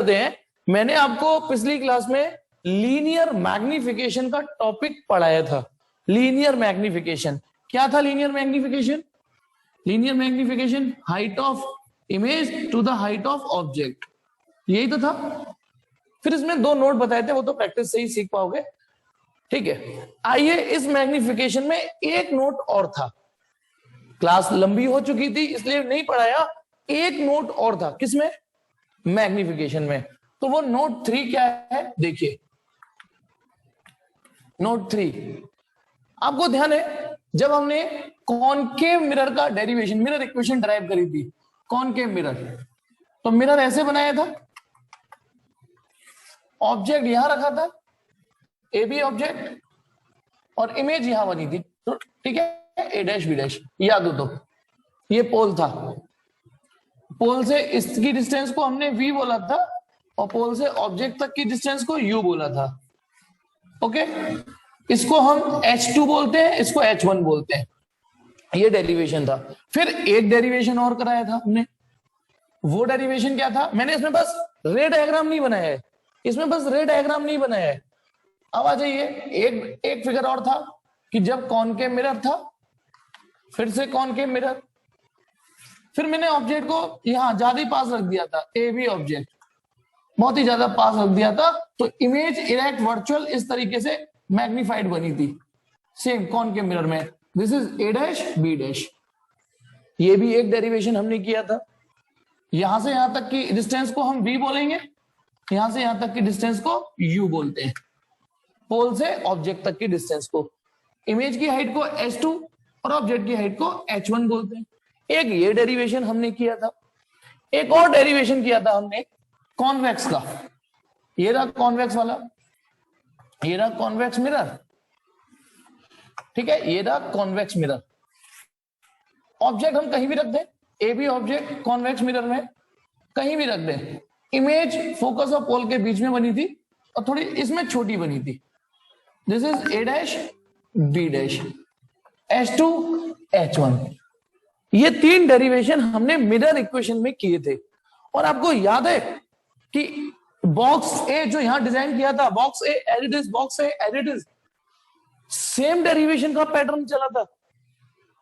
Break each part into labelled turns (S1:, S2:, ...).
S1: करते हैं, मैंने आपको पिछली क्लास में लीनियर मैग्निफिकेशन का टॉपिक पढ़ाया था। लीनियर मैग्निफिकेशन क्या था? Linear magnification, linear magnification height of image to the height of object, यही तो था। फिर इसमें दो नोट बताए थे, वो तो प्रैक्टिस से ही सीख पाओगे, ठीक है। आइए, इस मैग्निफिकेशन में एक नोट और था, क्लास लंबी हो चुकी थी इसलिए नहीं पढ़ाया, एक नोट और था। किसमें? मैग्निफिकेशन में। तो वो नोट 3 क्या है? देखिए नोट 3, आपको ध्यान है जब हमने कॉनकेव मिरर का डेरिवेशन, मिरर इक्वेशन ड्राइव करी थी, कॉनकेव मिरर, तो मिरर ऐसे बनाया था, ऑब्जेक्ट यहां रखा था, ए बी ऑब्जेक्ट, और इमेज यहां बनी थी, तो ठीक है, ए डैश बी डैश, याद हो तो ये पोल था, पोल से इसकी डिस्टेंस को हमने v बोला था और पोल से ऑब्जेक्ट तक की डिस्टेंस को u बोला था। ओके, इसको हम h2 बोलते हैं, इसको h1 बोलते हैं। ये डेरिवेशन था। फिर एक डेरिवेशन और कराया था हमने, वो डेरिवेशन क्या था? मैंने इसमें बस रे डायग्राम नहीं बनाया है, इसमें बस रे डायग्राम नहीं बनाया है। अब आ जाइए, एक फिगर और था कि जब कॉनकेव मिरर था, फिर से कॉनकेव मिरर, फिर मैंने ऑब्जेक्ट को यहां ज्यादा ही पास रख दिया था, ए बी ऑब्जेक्ट बहुत ही ज्यादा पास रख दिया था, तो इमेज इरेक्ट वर्चुअल इस तरीके से मैग्निफाइड बनी थी, सेम कॉनकेव मिरर में। This is A dash B dash, ये भी एक डेरिवेशन हमने किया था। यहां से यहां तक की डिस्टेंस को हम v बोलेंगे, यहां से यहां तक की डिस्टेंस को u बोलते हैं, पोल से ऑब्जेक्ट तक की डिस्टेंस को। इमेज की हाइट को h2 और ऑब्जेक्ट की हाइट को h1 बोलते हैं। एक ये डेरिवेशन हमने किया था। एक और डेरिवेशन किया था हमने कॉन्वेक्स का, ये रहा कॉन्वेक्स वाला, ये रहा कॉन्वेक्स मिरर, ठीक है, ये रहा कॉन्वेक्स मिरर। ऑब्जेक्ट हम कहीं भी रख दें, A B object convex mirror में कहीं भी रख दें, इमेज फोकस और पोल के बीच में बनी थी और थोड़ी इसमें छोटी बनी थी। This is A dash B dash, h2 h1। ये 3 डेरिवेशन हमने मिरर इक्वेशन में किए थे। और आपको याद है कि बॉक्स ए जो यहां डिजाइन किया था, box A as it is, box A as it is, same derivation का पैटर्न चला था।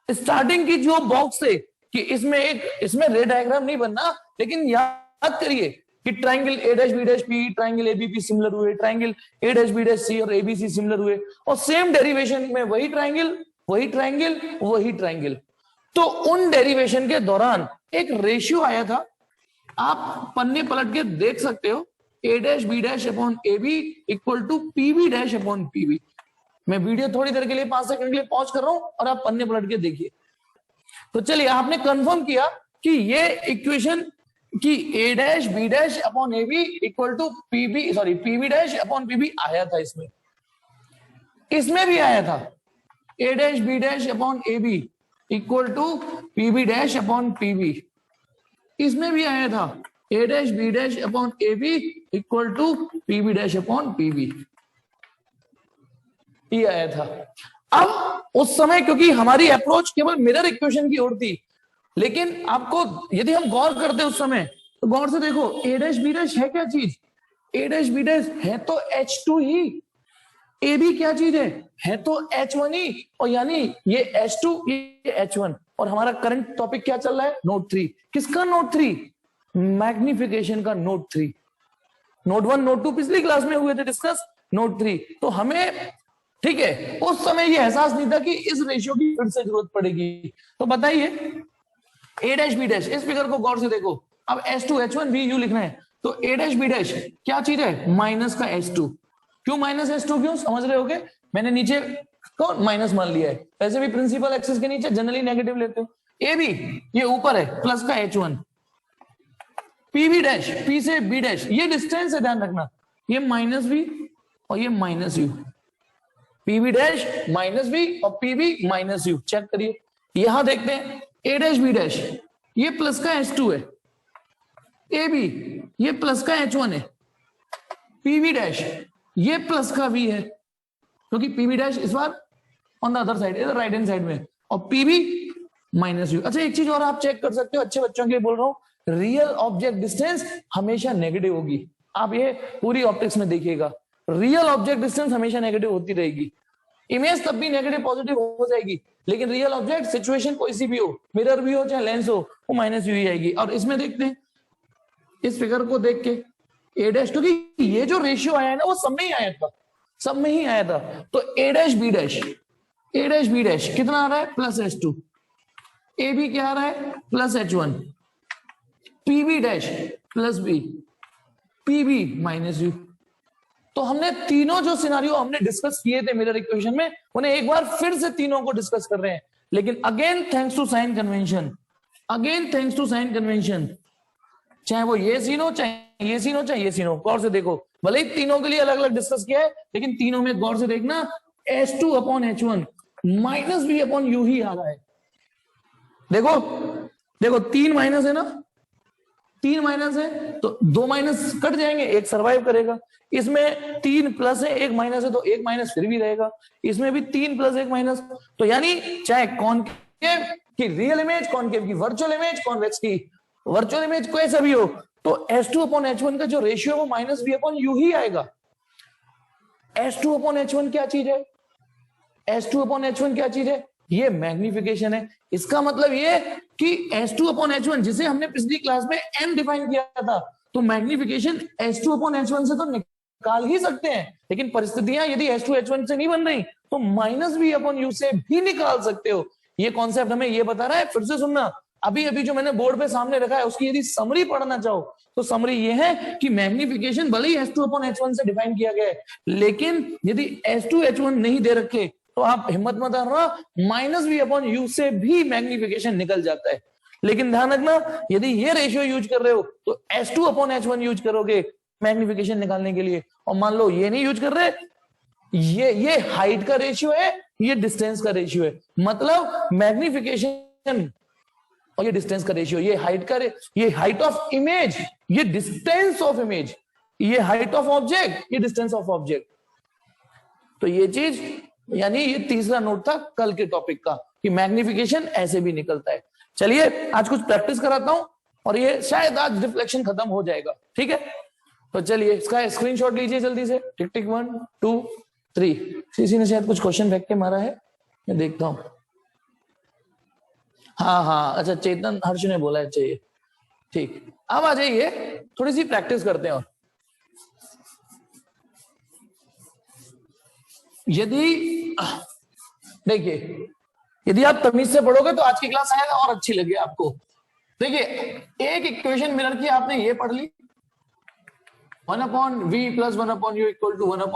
S1: स्टार्टिंग की जो बॉक्स है कि इसमें रे डायग्राम नहीं बनना, लेकिन याद करिए कि triangle A dash B dash P, triangle ABP similar हुए, triangle A dash B dash C और एबीसी सिमिलर हुए, और सेम डेरिवेशन में वही ट्राइंगल वही ट्राइंगल वही ट्राइंगल। तो उन डेरिवेशन के दौरान एक रेशियो आया था, आप पन्ने पलट के देख सकते हो, A dash B dash upon A B equal to P B dash upon P B. मैं वीडियो थोड़ी देर के लिए 5 सेकंड के लिए पॉज कर रहा हूं और आप पन्ने पलट के देखिए। तो चलिए, आपने कंफर्म किया कि ये इक्वेशन कि A dash B dash upon A B equal to P B dash upon P B आया था। इसमें भी आया था, A dash B dash upon A B equal to P B dash upon P B. इसमें भी आया था, A dash B dash upon A B equal to P B dash upon P B, ये आया था। अब उस समय क्योंकि हमारी अप्रोच केवल मिरर इक्वेशन की ओर थी, लेकिन आपको यदि हम गौर करते उस समय, तो गौर से देखो, ए डैश बी डैश है क्या चीज? ए डैश बी डैश है तो h2 ही, ए बी क्या चीज है तो h1 ही, और यानी ये h2 ये h1। और हमारा करंट टॉपिक क्या चल रहा है? नोट 3। किसका नोट 3? मैग्निफिकेशन का नोट 3। नोट 1 नोट 2 पिछली क्लास में हुए थे डिस्कस, नोट 3 तो हमें, ठीक है, उस समय ये एहसास नहीं था कि इस रेशियो की फिर से जरूरत पड़ेगी। तो बताइए, ए डैश बी डैश, इस फिगर को गौर से देखो, अब h2 h1 v u लिखना है, तो ए डैश बी डैश क्या चीज है? माइनस का h2। क्यों माइनस h2? क्यों समझ रहे होगे? मैंने नीचे को माइनस मान लिया है, वैसे भी प्रिंसिपल एक्सिस के नीचे जनरली नेगेटिव लेते हो। ए बी ये ऊपर है, प्लस का h1, P B dash, P से बी डैश, ये डिस्टेंस है, ध्यान रखना, ये माइनस v और ये minus u, P B dash minus v और P B minus u। Check करिए, यहां देखते हैं, ए डैश बी डैश ये प्लस का h2 है, ए बी ये प्लस का h1 है, पी बी डैश ये प्लस का v है, क्योंकि पी बी डैश इस बार ऑन द अदर साइड, इधर राइट हैंड साइड में, और पी बी माइनस u। अच्छा, एक चीज और आप चेक कर सकते हो, अच्छे बच्चों के लिए बोल रहा हूं, रियल ऑब्जेक्ट डिस्टेंस हमेशा नेगेटिव होगी। आप ये पूरी ऑप्टिक्स में देखिएगा, रियल ऑब्जेक्ट डिस्टेंस हमेशा नेगेटिव होती रहेगी। इमेज तब भी नेगेटिव पॉजिटिव हो जाएगी, लेकिन रियल ऑब्जेक्ट सिचुएशन कोई सी भी हो, मिरर भी हो चाहे लेंस हो, वो माइनस यू ही आएगी। और इसमें देखते हैं, इस फिगर को देख के ए डैश, क्योंकि ये जो रेशियो आया है ना वो सब में ही आया था, सब में ही आया था। तो ए डैश बी डैश, ए डैश बी डैश कितना आ रहा है? Plus H2। ए बी क्या आ रहा है? Plus H1। P B dash plus B, P B minus U. तो हमने तीनों जो सिनारियो हमने डिस्कस किए थे मिरर इक्वेशन में, उन्हें एक बार फिर से तीनों को डिस्कस कर रहे हैं, लेकिन again thanks to sign convention, again thanks to sign convention. चाहे वो ये सीन हो, चाहे ये सीन हो, चाहे ये सीन हो, गौर से देखो। भले ही तीनों के लिए अलग अलग डिस्कस किया है, लेकिन तीनों में गौर से देखना, H2 upon H1 minus B upon U ही आ रहा है। देखो देखो, 3 माइनस है ना, 3 माइनस है तो 2 माइनस कट जाएंगे, एक सरवाइव करेगा। इसमें 3 प्लस है, 1 माइनस है तो 1 माइनस फिर भी रहेगा। इसमें भी 3 प्लस 1 माइनस, तो यानी चाहे कॉनकेव की रियल इमेज, कॉनकेव की वर्चुअल इमेज, कॉन्वेक्स की वर्चुअल इमेज कोई सा भी हो, तो H2 अपॉन H1 का जो रेशियो है वो माइनस बी अपॉन यू ही आएगा। H2 अपॉन H1 क्या चीज है? H2 अपॉन H1 क्या चीज है? ये मैग्निफिकेशन है। इसका मतलब ये कि H2 अपॉन H1 जिसे हमने पिछली क्लास में m डिफाइन किया था, तो मैग्निफिकेशन H2 अपॉन H1 से तो निकाल ही सकते हैं, लेकिन परिस्थितियां यदि H2 H1 से नहीं बन रही तो माइनस बी अपॉन यू से भी निकाल सकते हो। ये कॉन्सेप्ट हमें ये बता रहा है, फिर से सुनना, अभी अभी जो मैंने बोर्ड पे सामने रखा है उसकी यदि समरी पढ़ना चाहो तो समरी ये है कि मैग्निफिकेशन भले ही H2 अपॉन H1 से डिफाइन किया गया है, लेकिन यदि H2 H1 नहीं दे रखे तो आप हिम्मत मत हारना, माइनस बी अपॉन यू से भी मैग्निफिकेशन निकल जाता है। लेकिन ध्यान रखना, यदि ये रेशियो यूज कर रहे हो तो H2 अपॉन H1 यूज करोगे मैग्निफिकेशन निकालने के लिए। और मान लो ये नहीं यूज कर रहे, ये हाइट का रेशियो है, ये डिस्टेंस का रेशियो है, मतलब मैग्निफिकेशन और ये डिस्टेंस का रेशियो, ये हाइट ऑफ इमेज, ये डिस्टेंस ऑफ इमेज, ये हाइट ऑफ ऑब्जेक्ट, ये डिस्टेंस ऑफ ऑब्जेक्ट। तो ये चीज, यानी ये तीसरा नोट था कल के टॉपिक का कि मैग्निफिकेशन ऐसे भी निकलता है। चलिए आज कुछ प्रैक्टिस कराता हूं और ये शायद आज रिफ्लेक्शन खत्म हो जाएगा, ठीक है? तो चलिए इसका स्क्रीनशॉट लीजिए जल्दी से, टिक टिक 1 2 3। किसी ने शायद कुछ क्वेश्चन फेंक के मारा है, मैं देखता हूं। हाँ, अच्छा चेतन हर्ष ने बोला है चाहिए, ठीक। अब आ जाइए थोड़ी सी प्रैक्टिस करते हैं। और यदि देखिए, यदि आप तमीज से पढ़ोगे तो आज की क्लास शायद और अच्छी लगे आपको। देखिए, एक इक्वेशन मिरर की आपने ये पढ़ ली, 1/v + 1/u =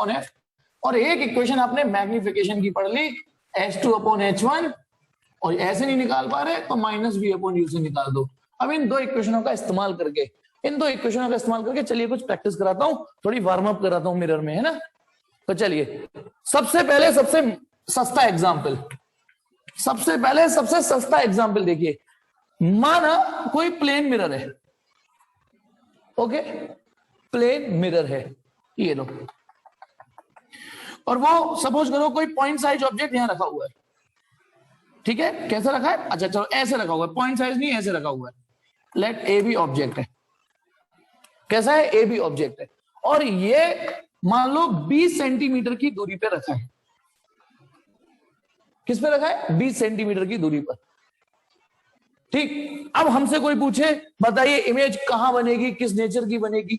S1: 1/f, और एक इक्वेशन आपने मैग्निफिकेशन की पढ़ ली, H2 अपॉन H1, और ऐसे नहीं निकाल पा रहे तो माइनस बी अपॉन यू से निकाल दो। अब इन दो इक्वेशनों का इस्तेमाल करके चलिए कुछ प्रैक्टिस कराता हूं, थोड़ी वार्म अप कराता हूं मिरर में, है ना? तो चलिए सबसे पहले सबसे सस्ता एग्जाम्पल देखिए। माना कोई प्लेन मिरर है, ओके, प्लेन मिरर है, ये लो, और वो सपोज करो कोई पॉइंट साइज ऑब्जेक्ट यहां रखा हुआ है, ठीक है? कैसा रखा है? अच्छा चलो ऐसे रखा हुआ है, पॉइंट साइज नहीं, ऐसे रखा हुआ है। लेट ए बी ऑब्जेक्ट है, कैसा है? ए बी ऑब्जेक्ट है, और ये मान लो 20 सेंटीमीटर की दूरी पे रखा है। किस पे रखा है? 20 सेंटीमीटर की दूरी पर, ठीक। अब हमसे कोई पूछे बताइए इमेज कहां बनेगी, किस नेचर की बनेगी?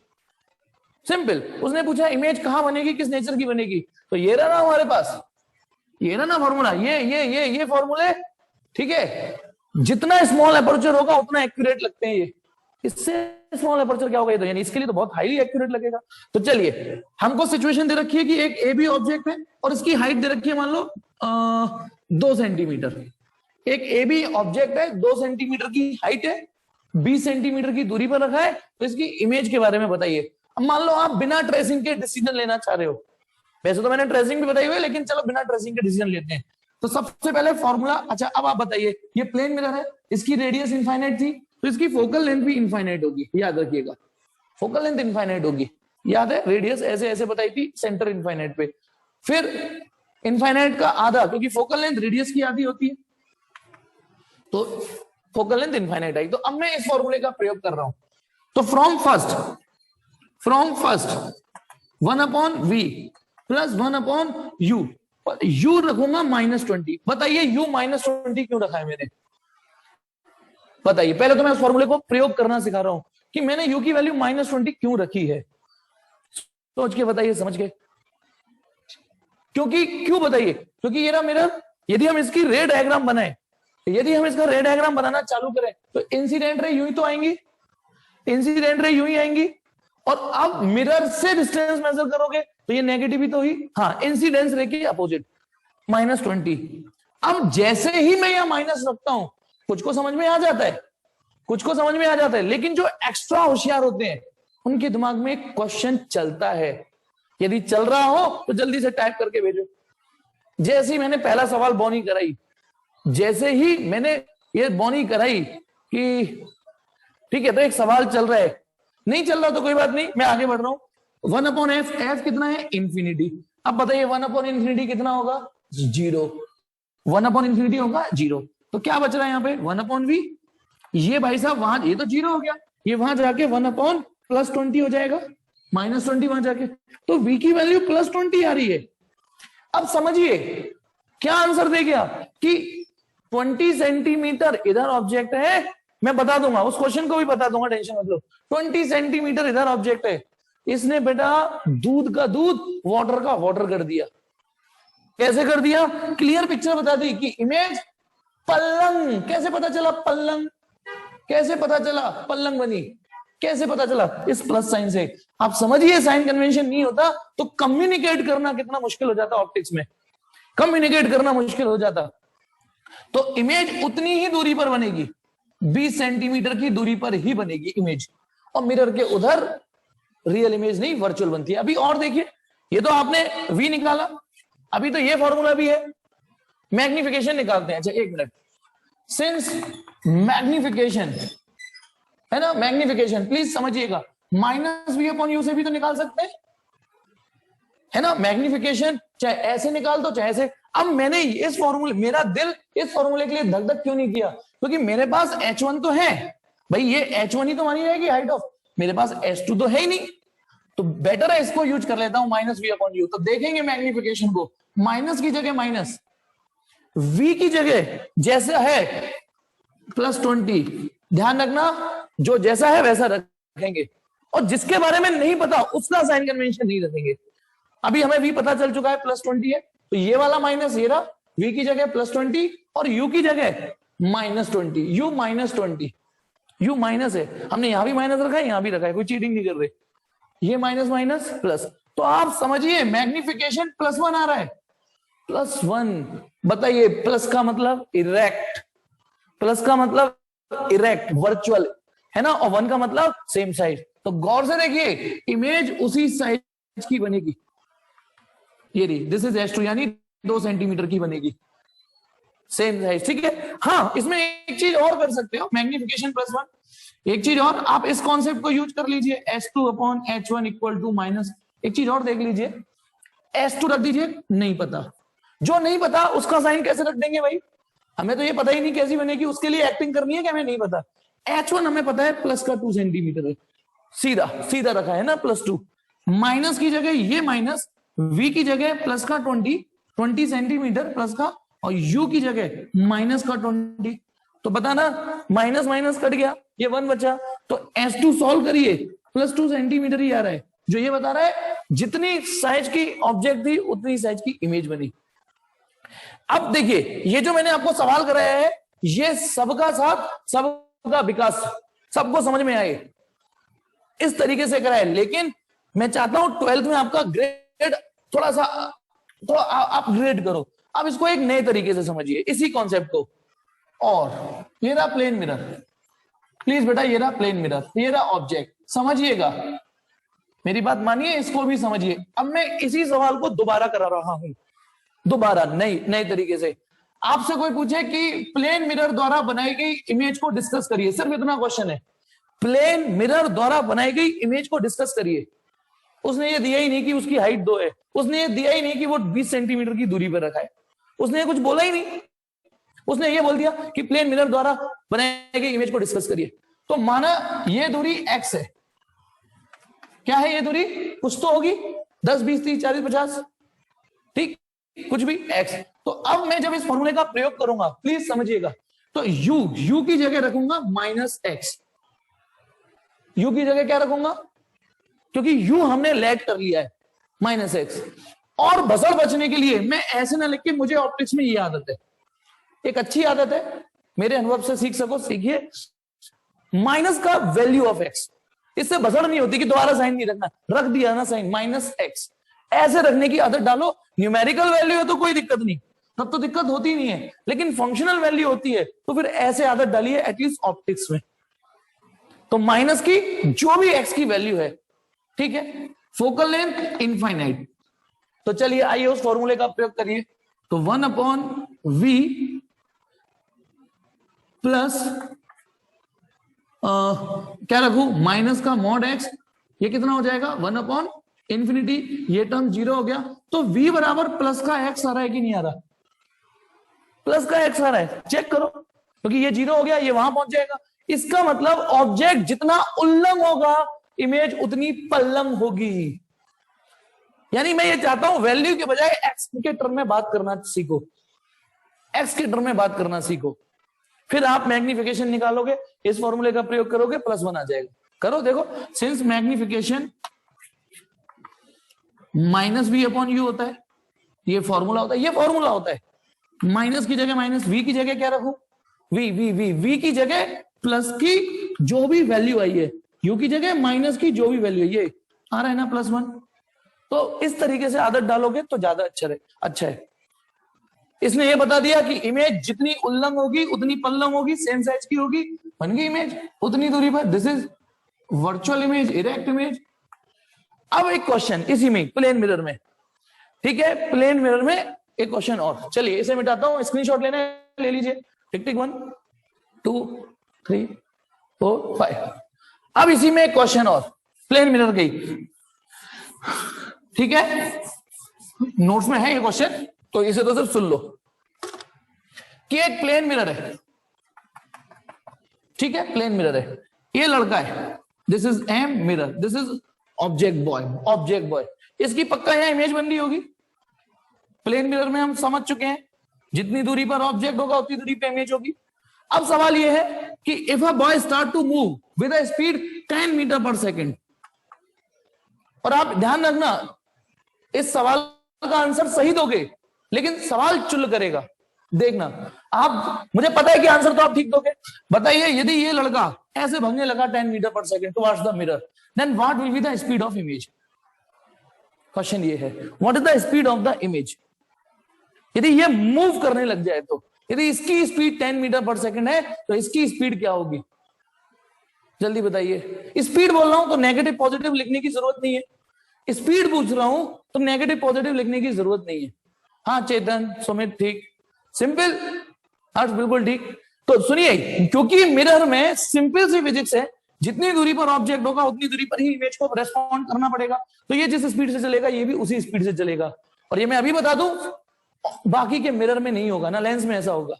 S1: सिंपल, उसने पूछा इमेज कहां बनेगी, किस नेचर की बनेगी, तो ये रहा ना हमारे पास, ये ना फॉर्मूला, ये फॉर्मूले, ठीक है? जितना स्मॉल अपर्चर होगा उतना एक्यूरेट लगते हैं ये, इससे स्मॉल अपर्चर क्या होगा, ये तो यानी इसके लिए तो बहुत हाईली एक्यूरेट लगेगा। तो चलिए, हमको सिचुएशन दे रखी है कि एक ए बी ऑब्जेक्ट है और इसकी हाइट दे रखी है मान लो 2 सेंटीमीटर। एक ए बी ऑब्जेक्ट है, 2 सेंटीमीटर की हाइट है, 20 सेंटीमीटर की दूरी पर रखा है, तो इसकी इमेज के बारे में बताइए। अब मान लो आप बिना ट्रेसिंग के डिसीजन लेना चाह रहे हो, वैसे तो मैंने ट्रेसिंग भी बताई हुई है, लेकिन चलो बिना ट्रेसिंग के डिसीजन लेते हैं। तो सबसे पहले फॉर्मूला, अच्छा अब आप बताइए, ये प्लेन मिरर है, इसकी रेडियस इनफाइनाइट थी, तो इसकी फोकल लेंथ भी इनफाइनाइट होगी, याद रखिएगा, फोकल लेंथ इनफाइनाइट होगी, याद है? रेडियस ऐसे ऐसे बताई थी, सेंटर इनफाइनाइट पे, फिर इनफाइनाइट का आधा, क्योंकि फोकल लेंथ रेडियस की आधी होती है, तो फोकल लेंथ इनफाइनाइट आई। तो अब मैं इस फॉर्मूले का प्रयोग कर रहा हूं। तो from first 1/v plus 1/u, u रखूंगा -20। बताइए u -20 क्यों रखा है मैंने? बताइए, पहले तो मैं उस फॉर्मूले को प्रयोग करना सिखा रहा हूं कि मैंने u की वैल्यू -20 क्यों रखी है। सोच के बताइए, समझ के। क्यों बताइए? क्योंकि ये ना मेरा, यदि हम इसकी रे डायग्राम बनाए, यदि हम इसका रे डायग्राम बनाना चालू करें तो इंसिडेंट रे यूं ही तो आएंगी, इंसिडेंट रे यूं ही आएंगी। और अब मिरर से डिस्टेंस मेजर करोगे तो ये नेगेटिव ही तो ही, हाँ, इंसिडेंस रे की अपोजिट -20। अब जैसे ही मैं यहां माइनस रखता हूं, कुछ को समझ में आ जाता है, कुछ को समझ में आ जाता है, लेकिन जो एक्स्ट्रा होशियार होते हैं उनके दिमाग में एक क्वेश्चन चलता है। यदि चल रहा हो तो जल्दी से टाइप करके भेजो। जैसे ही मैंने पहला सवाल बॉनी कराई, जैसे ही मैंने ये बॉनी कराई कि ठीक है तो एक सवाल चल रहा है, नहीं चल रहा तो कोई बात नहीं, मैं आगे बढ़ रहा हूं। 1/f, f कितना है? इंफिनिटी। अब बताइए 1/इंफिनिटी कितना होगा? 0। 1/इंफिनिटी होगा 0। तो क्या बच रहा है यहाँ पे? 1/v। ये भाई साहब वहां, ये तो 0 हो गया, ये वहां जाके 1/+20 हो जाएगा, -20 वहां जाके। तो v की वैल्यू +20 आ रही है। अब समझिए क्या आंसर दे गया कि 20 सेंटीमीटर इधर ऑब्जेक्ट है। मैं बता दूंगा, उस क्वेश्चन को भी बता दूंगा, टेंशन मत लो। 20 सेंटीमीटर इधर ऑब्जेक्ट है, इसने बेटा दूध का दूध, वाटर का वाटर कर दिया। कैसे कर दिया? क्लियर पिक्चर बता दी कि इमेज पल्लंग। कैसे पता चला पल्लंग? कैसे पता चला पल्लंग बनी? कैसे पता चला? इस प्लस साइन से। आप समझिए, साइन कन्वेंशन नहीं होता तो कम्युनिकेट करना कितना मुश्किल हो जाता ऑप्टिक्स में, कम्युनिकेट करना मुश्किल हो जाता। तो इमेज उतनी ही दूरी पर बनेगी, 20 सेंटीमीटर की दूरी पर ही बनेगी इमेज, और मिरर के उधर रियल इमेज नहीं, वर्चुअल बनती है। अभी और देखिए, ये तो आपने v निकाला, अभी तो ये फॉर्मूला भी है। मैग्निफिकेशन निकालते हैं। अच्छा एक मिनट, सिंस मैग्निफिकेशन है ना, मैग्निफिकेशन प्लीज समझिएगा, -v/u से भी तो निकाल सकते हैं, है ना। मैग्निफिकेशन चाहे ऐसे निकाल दो चाहे ऐसे। अब मैंने इस फॉर्मूले, मेरा दिल इस फॉर्मूले के लिए धक धक क्यों नहीं किया? क्योंकि मेरे पास h1 तो है भाई, ये h1 ही तो मानी रहेगी हाइट ऑफ, मेरे पास h2 तो है ही नहीं। तो बेटर है इसको यूज कर लेता हूं, -v/u। तो देखेंगे मैग्निफिकेशन को, माइनस की जगह माइनस, v की जगह जैसा है +20। ध्यान रखना, जो जैसा है वैसा रखेंगे, और जिसके बारे में नहीं पता उसका साइन कन्वेंशन नहीं रखेंगे। अभी हमें v पता चल चुका है +20 है, तो ये वाला माइनस ये रहा, v की जगह +20 और u की जगह -20। u माइनस है, हमने यहां भी माइनस रखा है, यहां भी रखा है, कोई चीटिंग नहीं कर रहे। ये माइनस माइनस प्लस, तो आप समझिए मैग्निफिकेशन +1 आ रहा है, +1। बताइए प्लस का मतलब इरेक्ट, प्लस का मतलब इरेक्ट, वर्चुअल, है ना, और 1 का मतलब सेम साइज। तो गौर से देखिए, इमेज उसी साइज की बनेगी। ये रही, दिस इज h2, यानी 2 सेंटीमीटर की बनेगी, सेम साइज, ठीक है। हाँ, इसमें एक चीज और कर सकते हो, मैग्निफिकेशन +1, एक चीज और आप इस कॉन्सेप्ट को यूज कर लीजिए, h2/h1 इक्वल टू माइनस। एक चीज और देख लीजिए, h2 रख दीजिए, नहीं पता, जो नहीं पता उसका साइन कैसे रख देंगे भाई? हमें तो ये पता ही नहीं कैसी बनेगी, उसके लिए एक्टिंग करनी है कि हमें नहीं पता। h1 हमें पता है प्लस का 2 सेंटीमीटर है, सीधा सीधा रखा है ना, +2। माइनस की जगह ये माइनस, v की जगह प्लस का 20 सेंटीमीटर प्लस का, और u की जगह माइनस का 20। तो पता ना, माइनस माइनस कट गया, ये 1 बचा। तो h2 सॉल्व करिए, +2 सेंटीमीटर ही आ रहा है, जो ये बता रहा है जितनी साइज की ऑब्जेक्ट थी उतनी साइज की इमेज बनी। अब देखिए, ये जो मैंने आपको सवाल कराया है, ये सबका साथ सबका विकास, सबको समझ में आए इस तरीके से कराए। लेकिन मैं चाहता हूं 12th में आपका ग्रेड थोड़ा अपग्रेड करो। अब इसको एक नए तरीके से समझिए, इसी कॉन्सेप्ट को। और ये रहा प्लेन मिरर, प्लीज बेटा, ये रहा प्लेन मिरर, ये रहा ऑब्जेक्ट, समझिएगा, मेरी बात मानिए, इसको भी समझिए। अब मैं इसी सवाल को दोबारा करा रहा हूं, दोबारा नए तरीके से। आपसे कोई पूछे कि प्लेन मिरर द्वारा बनाई गई इमेज को डिस्कस करिए, सिर्फ इतना क्वेश्चन है, प्लेन मिरर द्वारा बनाई गई इमेज को डिस्कस करिए। उसने ये दिया ही नहीं कि उसकी हाइट 2 है, उसने ये दिया ही नहीं कि वो 20 सेंटीमीटर की दूरी पर रखा है, उसने ये कुछ बोला ही नहीं। उसने ये बोल दिया कि प्लेन मिरर द्वारा बनाई गई इमेज को डिस्कस करिए। तो माना ये दूरी x है, क्या है ये दूरी, कुछ तो होगी, 10 20 30 40 50, ठीक, कुछ भी x। तो अब मैं जब इस फॉर्मूले का प्रयोग करूंगा, प्लीज समझिएगा, तो u की जगह रखूंगा -x। u की जगह क्या रखूंगा, क्योंकि u हमने लैग कर लिया है, -x। और भसड़ बचने के लिए मैं ऐसे ना लिख के, मुझे ऑप्टिक्स में ये आदत है, एक अच्छी आदत है, मेरे अनुभव से सीख सको, सीखिए, माइनस का वैल्यू ऑफ x, इससे भसड़ नहीं होती कि दोबारा साइन नहीं रखना, रख दिया ना साइन, -x, ऐसे रखने की आदत डालो। न्यूमेरिकल वैल्यू है तो कोई दिक्कत नहीं, तब तो दिक्कत होती नहीं है, लेकिन फंक्शनल वैल्यू होती है तो फिर ऐसे आदत डालिए, एटलीस्ट ऑप्टिक्स में। तो माइनस की जो भी x की वैल्यू है, ठीक है, फोकल लेंथ इनफाइनाइट, तो चलिए आइए उस फॉर्मूले का प्रयोग करिए। तो 1/v प्लस क्या रखूं, माइनस का मॉड x, ये कितना हो जाएगा 1/इंफिनिटी, ये टर्म 0 हो गया। तो v बराबर प्लस का x आ रहा है कि नहीं आ रहा, प्लस का x आ रहा है, चेक करो, क्योंकि ये 0 हो गया, ये वहां पहुंच जाएगा। इसका मतलब ऑब्जेक्ट जितना उल्लंघ होगा, इमेज उतनी पल्लम होगी। यानी मैं ये चाहता हूं वैल्यू के बजाय x के टर्म में बात करना सीखो, x के टर्म में बात करना सीखो, फिर आप मैग्निफिकेशन निकालोगे, इस फॉर्मूले का प्रयोग करोगे, +1 आ जाएगा। करो, देखो, सिंस मैग्निफिकेशन -v/u होता है, ये फॉर्मूला होता है, ये फॉर्मूला होता है, माइनस की जगह माइनस, v की जगह क्या रखूं, v की जगह प्लस की जो भी वैल्यू आई है, u की जगह माइनस की जो भी वैल्यू है, ये आ रहा है ना +1। तो इस तरीके से आदत डालोगे तो ज्यादा अच्छा है। इसने ये बता दिया कि इमेज जितनी उल्लंघ होगी उतनी पल्लम होगी, सेम साइज की होगी, बन गई इमेज उतनी दूरी पर। This is virtual image, erect image. अब एक क्वेश्चन इसी में, प्लेन मिरर में, ठीक है, प्लेन मिरर में एक क्वेश्चन और, चलिए इसे मिटाता हूं, स्क्रीनशॉट लेना है ले लीजिए, टिक टिक 1 2 3 4 5। अब इसी में एक क्वेश्चन और, प्लेन मिरर की, ठीक है, नोट्स में है ये क्वेश्चन, तो इसे तो सिर्फ सुन लो कि एक प्लेन मिरर है, ठीक है, प्लेन मिरर है, ये लड़का है, this is M mirror, this is object boy, इसकी पक्का यहां इमेज बन रही होगी। प्लेन मिरर में हम समझ चुके हैं, जितनी दूरी पर ऑब्जेक्ट होगा उतनी दूरी पे इमेज होगी। अब सवाल यह है कि if a boy start to move with a speed 10 metre पर सेकेंड, और आप ध्यान रखना, इस सवाल का आंसर सही दोगे, लेकिन सवाल चुल करेगा, देखना आप, मुझे पता है कि आंसर तो आप ठीक दोगे। बताइए, यदि ये लड़का ऐसे भागने लगा 10 मीटर पर second towards the mirror, then what will be the speed of image. Question ये है, what is the speed of the image. यदि ये मूव करने लग जाए तो, यदि इसकी स्पीड 10 मीटर पर सेकेंड है तो इसकी स्पीड क्या होगी, जल्दी बताइए। स्पीड बोल रहा हूं तो नेगेटिव पॉजिटिव लिखने की जरूरत नहीं है, स्पीड पूछ रहा हूं तो नेगेटिव पॉजिटिव लिखने की जरूरत नहीं है। हाँ चेतन, सुमित, ठीक, सिंपल, हर्ष बिल्कुल ठीक। तो सुनिए, क्योंकि मिरर में सिंपल सी फिजिक्स है, जितनी दूरी पर ऑब्जेक्ट होगा उतनी दूरी पर ही इमेज को रेस्पॉन्ड करना पड़ेगा। तो ये जिस स्पीड से चलेगा ये भी उसी स्पीड से चलेगा। और ये मैं अभी बता दूं, बाकी के मिरर में नहीं होगा ना, लेंस में ऐसा होगा।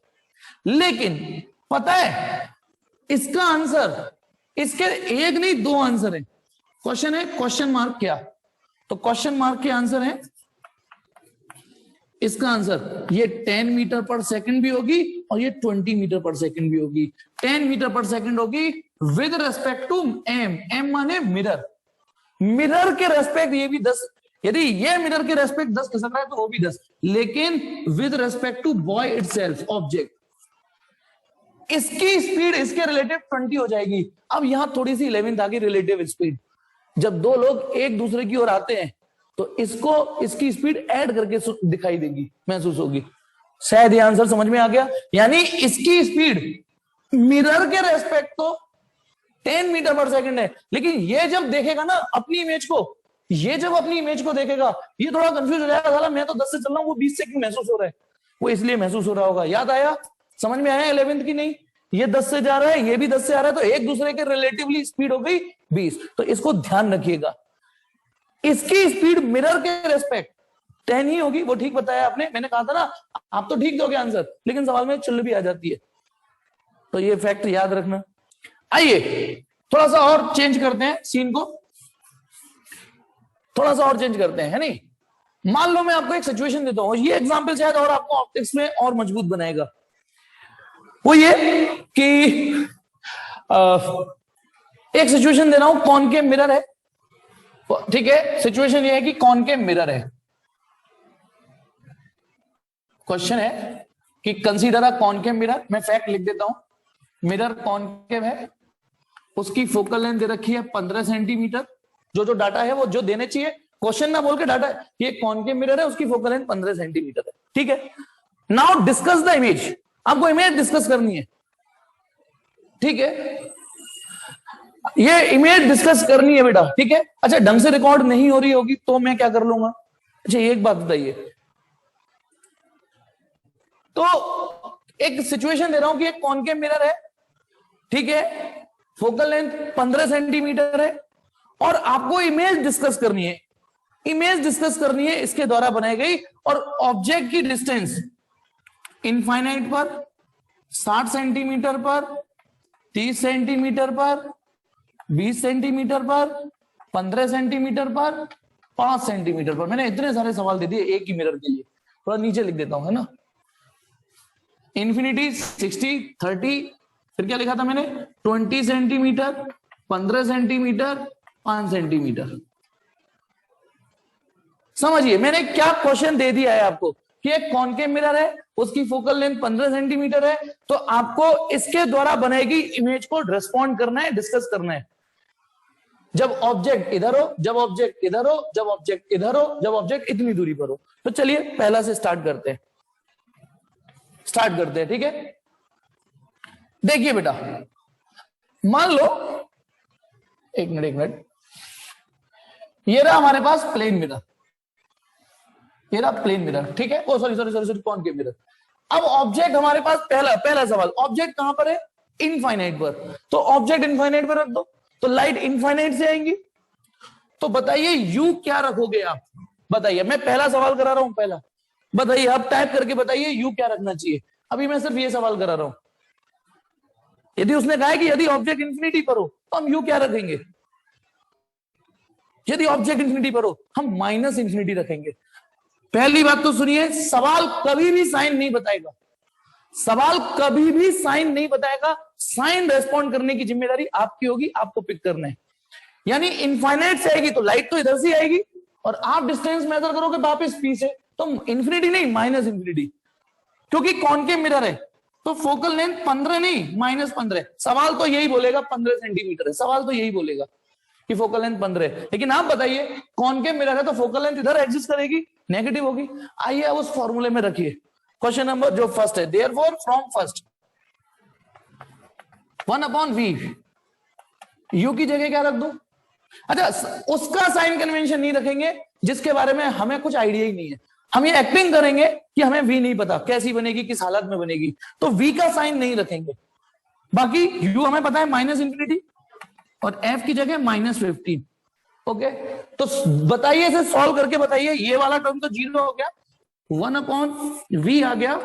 S1: लेकिन पता है इसका आंसर, इसके एक नहीं दो आंसर है। क्वेश्चन है क्वेश्चन मार्क क्या, तो क्वेश्चन मार्क के आंसर है, इसका आंसर ये 10 मीटर पर सेकंड भी होगी और ये 20 मीटर पर सेकंड भी होगी। 10 मीटर पर सेकंड होगी with respect to M, M माने मिरर, मिरर के रेस्पेक्ट ये भी 10, यदि ये मिरर के रेस्पेक्ट 10 खिसक रहा है तो वो भी 10, लेकिन with respect to boy itself, object, इसकी स्पीड इसके रिलेटिव 20 हो जाएगी। अब यहां थोड़ी सी 11th आ गई, रिलेटिव स्पीड। जब दो लोग एक दूसरे की ओर आते हैं तो इसको इसकी स्पीड ऐड करके दिखाई देगी, महसूस होगी। शायद ये आंसर समझ में आ गया। यानी इसकी स्पीड मिरर के रेस्पेक्ट तो 10 मीटर पर सेकंड है, लेकिन ये जब देखेगा ना अपनी इमेज को, ये जब अपनी इमेज को देखेगा ये थोड़ा कंफ्यूज हो जाएगा, साला मैं तो 10 से चल रहा हूं, वो 20 से क्यों महसूस हो रहा है। वो इसलिए महसूस हो रहा होगा। याद आया, समझ में आया 11th की नहीं, ये 10 से जा रहा है, ये भी 10 से आ रहा है, तो एक दूसरे के रिलेटिवली स्पीड हो गई 20। तो इसको ध्यान रखिएगा, इसकी स्पीड मिरर के रेस्पेक्ट 10 ही होगी, वो ठीक बताया आपने, मैंने कहा था ना आप तो ठीक दोगे आंसर, लेकिन सवाल में चुल भी आ जाती है, तो ये फैक्ट याद रखना। आइए थोड़ा सा और चेंज करते हैं सीन को, थोड़ा सा और चेंज करते हैं, है नहीं। मान लो मैं आपको एक सिचुएशन देता हूं, ये एग्जांपल शायद और आपको ऑप्टिक्स में और मजबूत बनाएगा। वो ये कि एक सिचुएशन दे रहा हूं, कॉनकेव मिरर है, ठीक है। सिचुएशन ये है कि कॉनकेव मिरर है, क्वेश्चन है कि कंसीडर अ कॉनकेव मिरर। मैं फैक्ट लिख देता हूं, मिरर कॉनकेव है, उसकी फोकल लेंथ दे रखी है 15 सेंटीमीटर। जो डाटा है वो जो देने चाहिए, क्वेश्चन ना बोल के डाटा है, ये कॉनकेव मिरर है, उसकी फोकल लेंथ 15 सेंटीमीटर है, ठीक है। नाउ डिस्कस द इमेज, आपको इमेज डिस्कस करनी है, ठीक है। ये इमेज डिस्कस करनी है बेटा, ठीक है। अच्छा ढंग से रिकॉर्ड नहीं हो रही होगी तो मैं क्या कर लूंगा। अच्छा एक बात बताइए, तो एक सिचुएशन दे रहा हूं कि एक कॉनकेव मिरर है, ठीक है, फोकल लेंथ 15 सेंटीमीटर है, और आपको इमेज डिस्कस करनी है। इमेज डिस्कस करनी है इसके द्वारा बनाई गई, और ऑब्जेक्ट की डिस्टेंस इनफाइनाइट पर, 60 सेंटीमीटर पर, 30 सेंटीमीटर पर, 20 सेंटीमीटर पर, 15 सेंटीमीटर पर, 5 सेंटीमीटर पर। मैंने इतने सारे सवाल दे दिए एक ही मिरर के लिए, थोड़ा नीचे लिख देता हूं, है ना। इन्फिनिटी 60, 30, फिर क्या लिखा था मैंने, 20 सेंटीमीटर, 15 सेंटीमीटर, 5 सेंटीमीटर। समझिए मैंने क्या क्वेश्चन दे दिया है आपको कि एक कॉनकेव मिरर है, उसकी फोकल लेंथ 15 सेंटीमीटर है, तो आपको इसके द्वारा बनाएगी इमेज को रेस्पॉन्ड करना है, डिस्कस करना है। जब ऑब्जेक्ट इधर हो, जब ऑब्जेक्ट इधर हो, जब ऑब्जेक्ट इधर हो, जब ऑब्जेक्ट इतनी दूरी पर हो। तो चलिए पहला से स्टार्ट करते हैं, ठीक है। देखिए बेटा, मान लो एक मिनट, ये रहा हमारे पास प्लेन मिरर, ये रहा प्लेन मिरर, ठीक है। ओ सॉरी कॉनकेव मिरर। अब ऑब्जेक्ट हमारे पास, पहला सवाल, ऑब्जेक्ट कहां पर है, इनफाइनाइट पर। तो ऑब्जेक्ट इनफाइनाइट पर रख दो, तो लाइट इनफाइनाइट से आएंगी। तो बताइए यू क्या रखोगे आप, बताइए। मैं पहला सवाल करा रहा हूं, पहला बताइए, आप टाइप करके बताइए यू क्या रखना चाहिए। अभी मैं सिर्फ ये सवाल करा रहा हूं। यदि उसने कहा है कि यदि ऑब्जेक्ट इंफिनिटी पर हो तो हम यू क्या रखेंगे, यदि ऑब्जेक्ट इंफिनिटी पर हो हम माइनस इंफिनिटी रखेंगे। पहली बात तो सुनिए, सवाल कभी भी साइन नहीं बताएगा, सवाल कभी भी साइन नहीं बताएगा। साइन रेस्पॉन्ड करने की जिम्मेदारी आपकी होगी, आपको पिक करना है। यानी इनफाइनाइट से आएगी तो लाइट तो इधर से आएगी, और आप डिस्टेंस मेजर करोगे वापस पी से, तो इंफिनिटी नहीं माइनस इंफिनिटी, क्योंकि कॉनकेव मिरर है तो फोकल लेंथ 15 नहीं -15। सवाल तो यही बोलेगा 15 सेंटीमीटर है, सवाल तो यही बोलेगा कि फोकल लेंथ 15 है। लेकिन आप बताइए कॉनकेव मिरर है तो फोकल लेंथ इधर एग्जिस्ट करेगी, नेगेटिव होगी। आइए अब उस फॉर्मूले में रखिए क्वेश्चन नंबर जो फर्स्ट है, therefore from first 1/v, u की जगह क्या रख दो। अच्छा उसका साइन कन्वेंशन नहीं रखेंगे जिसके बारे में हमें कुछ आइडिया ही नहीं है, हम ये एक्टिंग करेंगे कि हमें v नहीं पता कैसी बनेगी, किस हालत में बनेगी, तो v का साइन नहीं रखेंगे। बाकी u हमें पता है माइनस इंफिनिटी, और f की जगह -15। ओके, तो बताइए इसे सॉल्व करके बताइए, ये वाला टर्म तो 0 हो गया, 1/v आ गया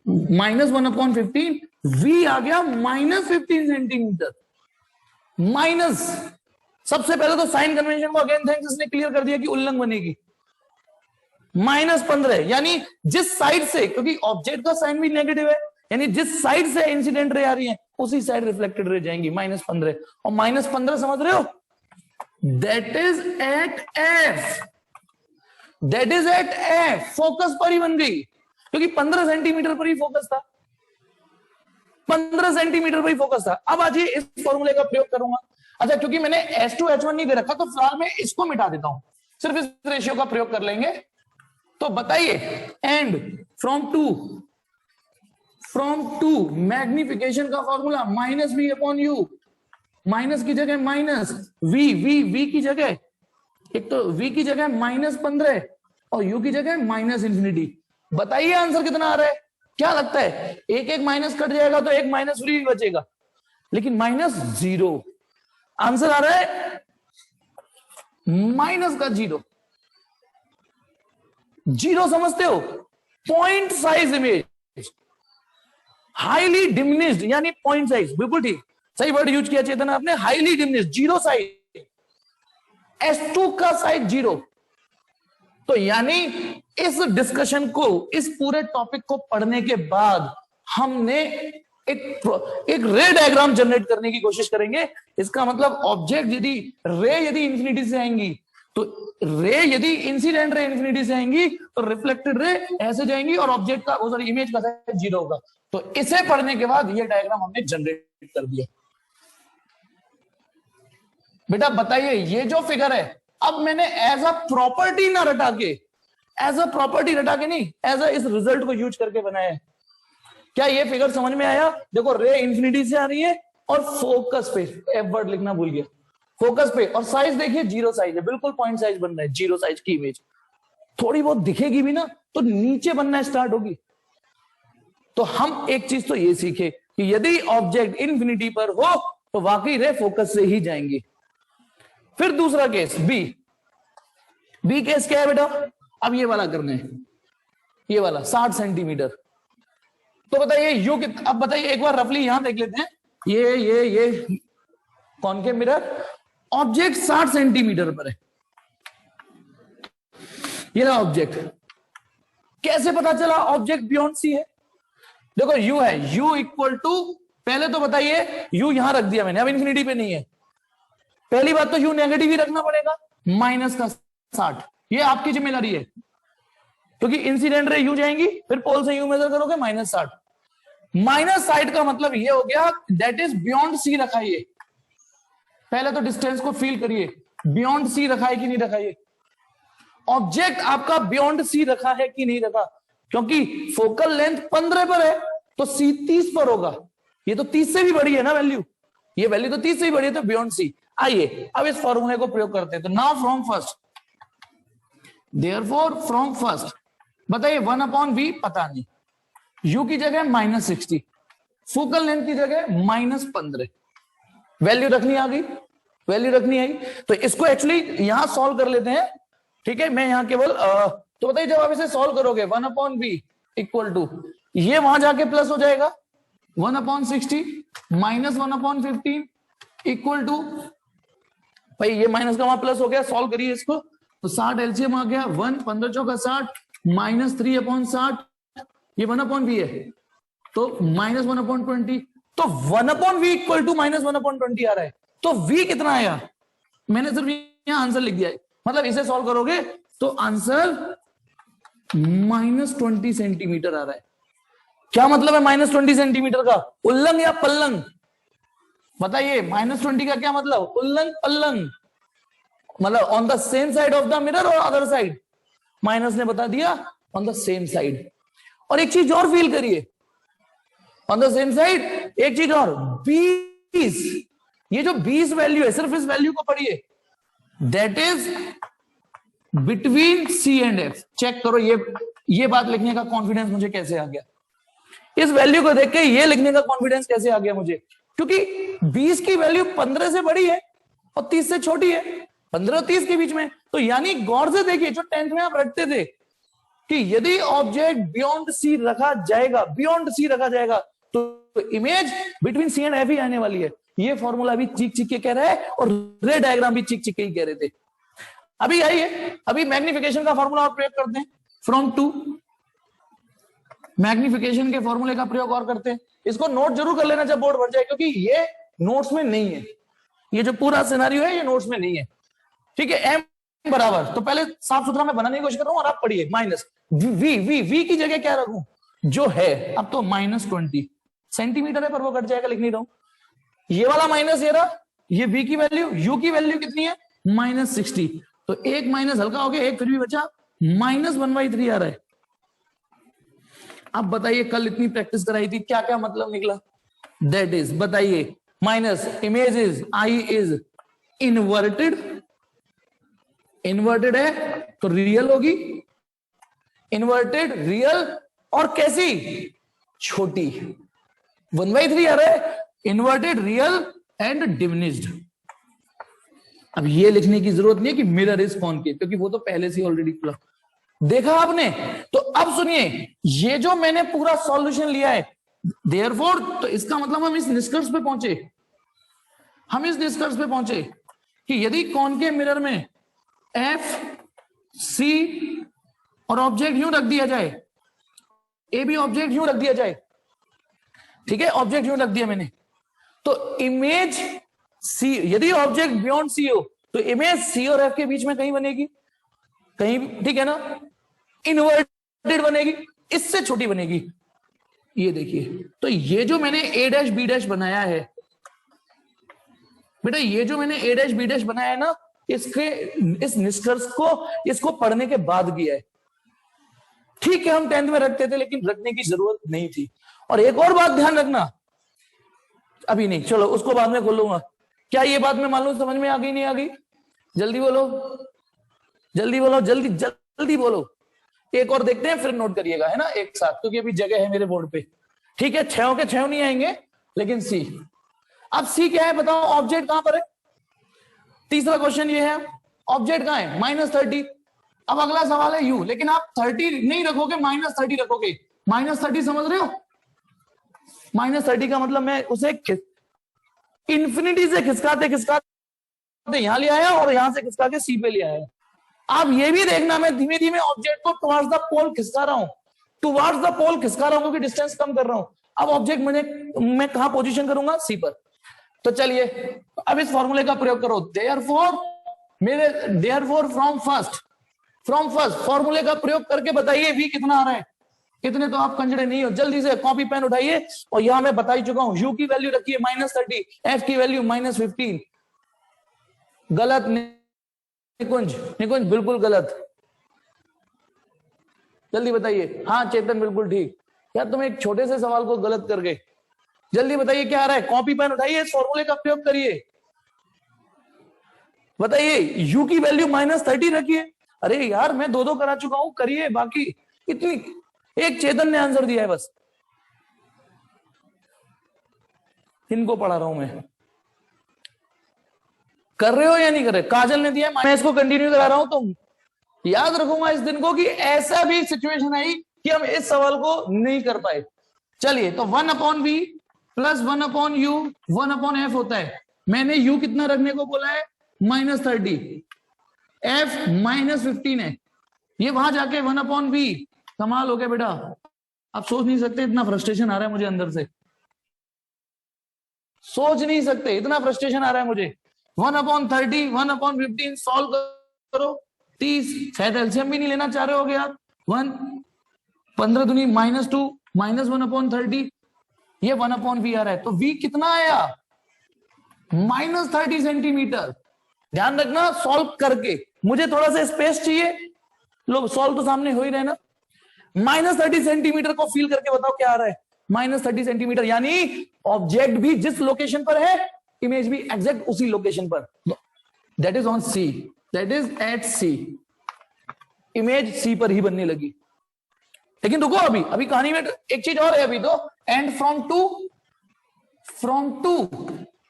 S1: -1/15, v आ गया -15 सेंटीमीटर। माइनस, सबसे पहले तो साइन कन्वेंशन को अगेन थैंक्स इसने क्लियर कर दिया कि उल्लंघन बनेगी। -15 यानी जिस साइड से, क्योंकि ऑब्जेक्ट का साइन भी नेगेटिव है, यानी जिस साइड से इंसिडेंट रे आ रही है उसी साइड रिफ्लेक्टेड रे जाएंगी, -15। और -15 समझ रहे हो, that is at F, that is at F, focus पर ही बन गई, क्योंकि 15 सेंटीमीटर पर ही फोकस था, 15 सेंटीमीटर पर ही फोकस था। अब आज ये इस फॉर्मूले का प्रयोग करूंगा। अच्छा क्योंकि मैंने S2H1 नहीं दे रखा तो फिलहाल मैं इसको मिटा देता हूं, सिर्फ इस रेशियो का प्रयोग कर लेंगे। तो बताइए, एंड फ्रॉम टू मैग्निफिकेशन का फॉर्मूला -v/u, माइनस की जगह माइनस, v की जगह, एक तो v की जगह -15 और u की जगह -इंफिनिटी। बताइए आंसर कितना आ रहा है, क्या लगता है, एक माइनस कट जाएगा तो एक माइनस फ्री भी बचेगा, लेकिन -0 आंसर आ रहा है, -0। जीरो समझते हो? Point size image, highly diminished यानी पॉइंट साइज, बिल्कुल ठीक, सही वर्ड यूज किया चेतन आपने, highly diminished, zero size, S2 का साइज जीरो। तो यानी इस डिस्कशन को, इस पूरे टॉपिक को पढ़ने के बाद हमने एक रे डायग्राम जनरेट करने की कोशिश करेंगे। इसका मतलब ऑब्जेक्ट यदि इंफिनिटी से आएंगी तो रे, यदि इंसिडेंट रे इंफिनिटी से आएंगी तो रिफ्लेक्टेड रे ऐसे जाएंगी और ऑब्जेक्ट का, सॉरी, इमेज का साइज जीरो होगा। तो इसे पढ़ने के बाद ये डायग्राम हमने जनरेट कर दिया। बेटा बताइए, ये जो फिगर है, अब मैंने एज अ प्रॉपर्टी ना रटा के, एज अ प्रॉपर्टी रटा के नहीं, एज अ इस रिजल्ट को यूज करके बनाया है। क्या ये फिगर समझ में आया? देखो, रे इंफिनिटी से आ रही है और फोकस पे, एफ वर्ड लिखना भूल गया, फोकस पे, और साइज देखिए जीरो साइज है, बिल्कुल पॉइंट साइज बन रहा है, जीरो साइज की इमेज थोड़ी बहुत दिखेगी भी ना तो नीचे बनना स्टार्ट होगी। तो हम एक चीज तो ये सीखे कि यदि ऑब्जेक्ट इंफिनिटी पर हो तो वाकई रे फोकस से ही जाएंगी। फिर दूसरा केस बी केस क्या है बेटा? अब ये वाला करना है, ये वाला 60 सेंटीमीटर। तो बताइए यू कितना, अब बताइए एक बार रफली यहां देख लेते हैं, ये कॉनकेव मिरर, ऑब्जेक्ट 60 सेंटीमीटर पर है, ये रहा ऑब्जेक्ट। कैसे पता चला ऑब्जेक्ट बियॉन्ड सी है? देखो यू है, यू इक्वल टू, पहले तो बताइए यू यहां रख दिया मैंने, अब इन्फिनिटी पे नहीं है, पहली बात तो यू नेगेटिव ही रखना पड़ेगा, माइनस का 60, ये आपकी जिम्मेदारी है, क्योंकि इंसिडेंट रे यू जाएंगी, फिर पोल से यू मेजर करोगे, -60, -60 का मतलब ये हो गया दैट इज बियॉन्ड सी रखा है। ये पहले तो डिस्टेंस को फील करिए, बियॉन्ड सी रखा है कि नहीं रखा है, ऑब्जेक्ट आपका बियॉन्ड सी रखा है कि नहीं रखा, क्योंकि फोकल लेंथ 15 पर है तो सी 30 पर होगा, ये तो 30 से भी बड़ी है ना वैल्यू, ये वैल्यू तो 30 से ही बड़ी है, तो बियॉन्ड सी। आइए अब इस फॉर्मूले को प्रयोग करते हैं। तो now from first, therefore from first, बताइए 1/v पता नहीं, u की जगह -60, फोकल लेंथ की जगह -15, वैल्यू रखनी आ गई, वैल्यू रखनी आई। तो इसको एक्चुअली यहां सॉल्व कर लेते हैं, ठीक है, मैं यहां केवल तो बताइए जब आप इसे सॉल्व करोगे 1/v इक्वल टू, ये वहां जाके प्लस हो जाएगा 1/60 -1/15 इक्वल टू, भाई ये माइनस का वहां प्लस हो गया, सॉल्व करिए इसको, तो 60 एलसीएम आ गया, 1 15 चौका 60 -3/60, ये 1/v है, तो -1/20, तो 1/v इक्वल टू -1/20 आ रहा है। तो v कितना आया? मैंने सिर्फ यहां आंसर लिख दिया है, मतलब इसे सॉल्व करोगे तो आंसर -20 सेंटीमीटर आ रहा है। क्या मतलब है -20 सेंटीमीटर का? उल्लंघ या पल्लंघ? बताइए, -20 का क्या मतलब? उल्लंघ पल्लंघ, मतलब on the same side of the mirror और अदर साइड, माइनस ने बता दिया ऑन द सेम साइड। और एक चीज और फील करिए, ऑन द सेम साइड, एक चीज और, 20, ये जो 20 वैल्यू है, सिर्फ इस वैल्यू को पढ़िए, that is between C and F. Check करो ये बात लिखने का कॉन्फिडेंस मुझे कैसे आ गया, इस वैल्यू को देख के ये लिखने का कॉन्फिडेंस कैसे आ गया मुझे, क्योंकि 20 की वैल्यू 15 से बड़ी है और 30 से छोटी है, 15 और 30 के बीच में। तो यानी गौर से देखिए, जो 10th में आप रखते थे कि यदि ऑब्जेक्ट बियॉन्ड सी रखा जाएगा, बियॉन्ड सी रखा जाएगा, तो image between C and F ही आने वाली है। ये फॉर्मूला भी चीख चीख के कह रहा है और रे डायग्राम भी चीख चीख के ही कह रहे थे। अभी आइए, अभी मैग्निफिकेशन का फॉर्मूला और प्रयोग करते हैं, फ्रॉम टू, मैग्निफिकेशन के फॉर्मूले का प्रयोग और करते हैं। इसको नोट जरूर कर लेना जब बोर्ड भर जाए, क्योंकि ये नोट्स में नहीं है, ये जो पूरा सिनेरियो है ये नोट्स में नहीं है, ठीक है। एम बराबर, तो पहले साफ सुथरा मैं बनाने की कोशिश कर रहा हूं और आप पढ़िए, माइनस वी की जगह क्या रखूं, जो है अब तो -20 सेंटीमीटर है, पर वो कट जाएगा, लिख नहीं रहा हूं, ये वाला माइनस ये रहा, ये v की वैल्यू, u की वैल्यू कितनी है -60, तो एक माइनस हल्का हो गया, एक फिर भी बचा, -1/3 आ रहा है। अब बताइए कल इतनी प्रैक्टिस कराई थी, क्या क्या मतलब निकला? दैट इज, बताइए, minus image is, I is inverted, inverted है तो रियल होगी, इन्वर्टेड रियल, और कैसी? छोटी, 1/3 आ रहा है, इन्वर्टेड रियल एंड डिमिनिश्ड। अब ये लिखने की जरूरत नहीं है कि मिरर इज कॉनकेव, क्योंकि वो तो पहले से ऑलरेडी खुला, देखा आपने? तो अब सुनिए, ये जो मैंने पूरा सॉल्यूशन लिया है, देयरफॉर, तो इसका मतलब हम इस निष्कर्ष पे पहुंचे, कि यदि कॉनकेव मिरर में एफ सी और ऑब्जेक्ट यूं रख दिया जाए, ए बी ऑब्जेक्ट यूं रख दिया जाए, ठीक है, ऑब्जेक्ट यूं रख दिया मैंने, तो इमेज सी, यदि ऑब्जेक्ट बियॉन्ड सी हो तो इमेज सी और एफ के बीच में कहीं बनेगी, कहीं, ठीक है ना, इन्वर्टेड बनेगी, इससे छोटी बनेगी। ये देखिए, तो ये जो मैंने ए डैश बी डैश बनाया है बेटा, ये जो मैंने ए डैश बी डैश बनाया है ना, इसके इस निष्कर्ष को इसको पढ़ने के बाद किया है। ठीक है, हम 10th में रखते थे लेकिन रखने की जरूरत नहीं थी। और एक और बात ध्यान रखना, अभी नहीं, चलो उसको बाद में खोलूंगा। क्या ये बात मैं मालूम समझ में आ गई, नहीं आ गई? जल्दी बोलो, जल्दी बोलो, जल्दी जल्दी बोलो। एक और देखते हैं, फिर नोट करिएगा, है ना, एक साथ, क्योंकि अभी जगह है मेरे बोर्ड पे। ठीक है, 6 के 6 नहीं आएंगे, लेकिन सी। अब सी क्या है बताओ, ऑब्जेक्ट कहां पर है? तीसरा क्वेश्चन ये है, ऑब्जेक्ट कहां है? -30। अब अगला सवाल है यू, लेकिन आप 30 नहीं रखोगे, -30 रखोगे। -30 समझ रहे हो? -30 का मतलब मैं उसे इंफिनिटी से खिसकाते खिसकाते यहां ले आया और यहां से खिसका के सी पे ले आया। आप ये भी देखना, मैं धीमे धीमे ऑब्जेक्ट को टुवर्ड्स द पोल खिसका रहा हूं, क्योंकि डिस्टेंस कम कर रहा हूं। अब ऑब्जेक्ट मैं कहां पोजीशन करूंगा? सी पर। तो चलिए अब इस फॉर्मूले का प्रयोग करो, देयरफॉर फ्रॉम फर्स्ट फॉर्मूले का प्रयोग करके बताइए वी कितना आ रहा है। इतने तो आप कंजड़े नहीं हो, जल्दी से कॉपी पेन उठाइए, और यहां मैं बता ही चुका हूं, यू की वैल्यू रखिए -30, एफ की वैल्यू -15। गलत निकुंज, बिल्कुल गलत। जल्दी बताइए। हाँ चेतन, बिल्कुल ठीक। यार तुम एक छोटे से सवाल को गलत कर गए। जल्दी बताइए क्या आ रहा है, कॉपी पेन उठाइए, इस फॉर्मूले का प्रयोग करिए, बताइए। यू की वैल्यू -30 रखिए। अरे यार मैं 2-2 करा चुका हूं, करिए बाकी। इतनी, एक चेतन ने आंसर दिया है बस, इनको पढ़ा रहा हूं मैं। कर रहे हो या नहीं कर रहे? काजल ने दिया, मैं इसको कंटिन्यू करा रहा हूं, तो याद रखूंगा इस दिन को कि ऐसा भी सिचुएशन आई कि हम इस सवाल को नहीं कर पाए। चलिए, तो 1/v प्लस 1/u 1/f होता है। मैंने u कितना रखने को बोला है? -30, f -15 है, ये वहां जाके 1/v। कमाल हो गया बेटा, आप सोच नहीं सकते, इतना फ्रस्ट्रेशन आ रहा है मुझे अंदर से, सोच नहीं सकते, इतना फ्रस्ट्रेशन आ रहा है मुझे। 1/30 1/15 सॉल्व करो, 30, शायद एलसीएम भी नहीं लेना चाह रहे होगे आप। 1 15 दूनी -2 -1/30, ये 1/v आ रहा है। तो v कितना आया? -30 सेंटीमीटर। ध्यान रखना, सॉल्व करके मुझे थोड़ा सा स्पेस चाहिए, लोग सॉल्व तो सामने हो ही रहे ना। -30 सेंटीमीटर को फील करके बताओ क्या आ रहा है? -30 सेंटीमीटर, यानी ऑब्जेक्ट भी जिस लोकेशन पर है, इमेज भी एग्जैक्ट उसी लोकेशन पर। That is on C, that is at C. Image C पर ही बनने लगी। लेकिन रुको, अभी कहानी में एक चीज और है अभी तो। एंड फ्रॉम टू,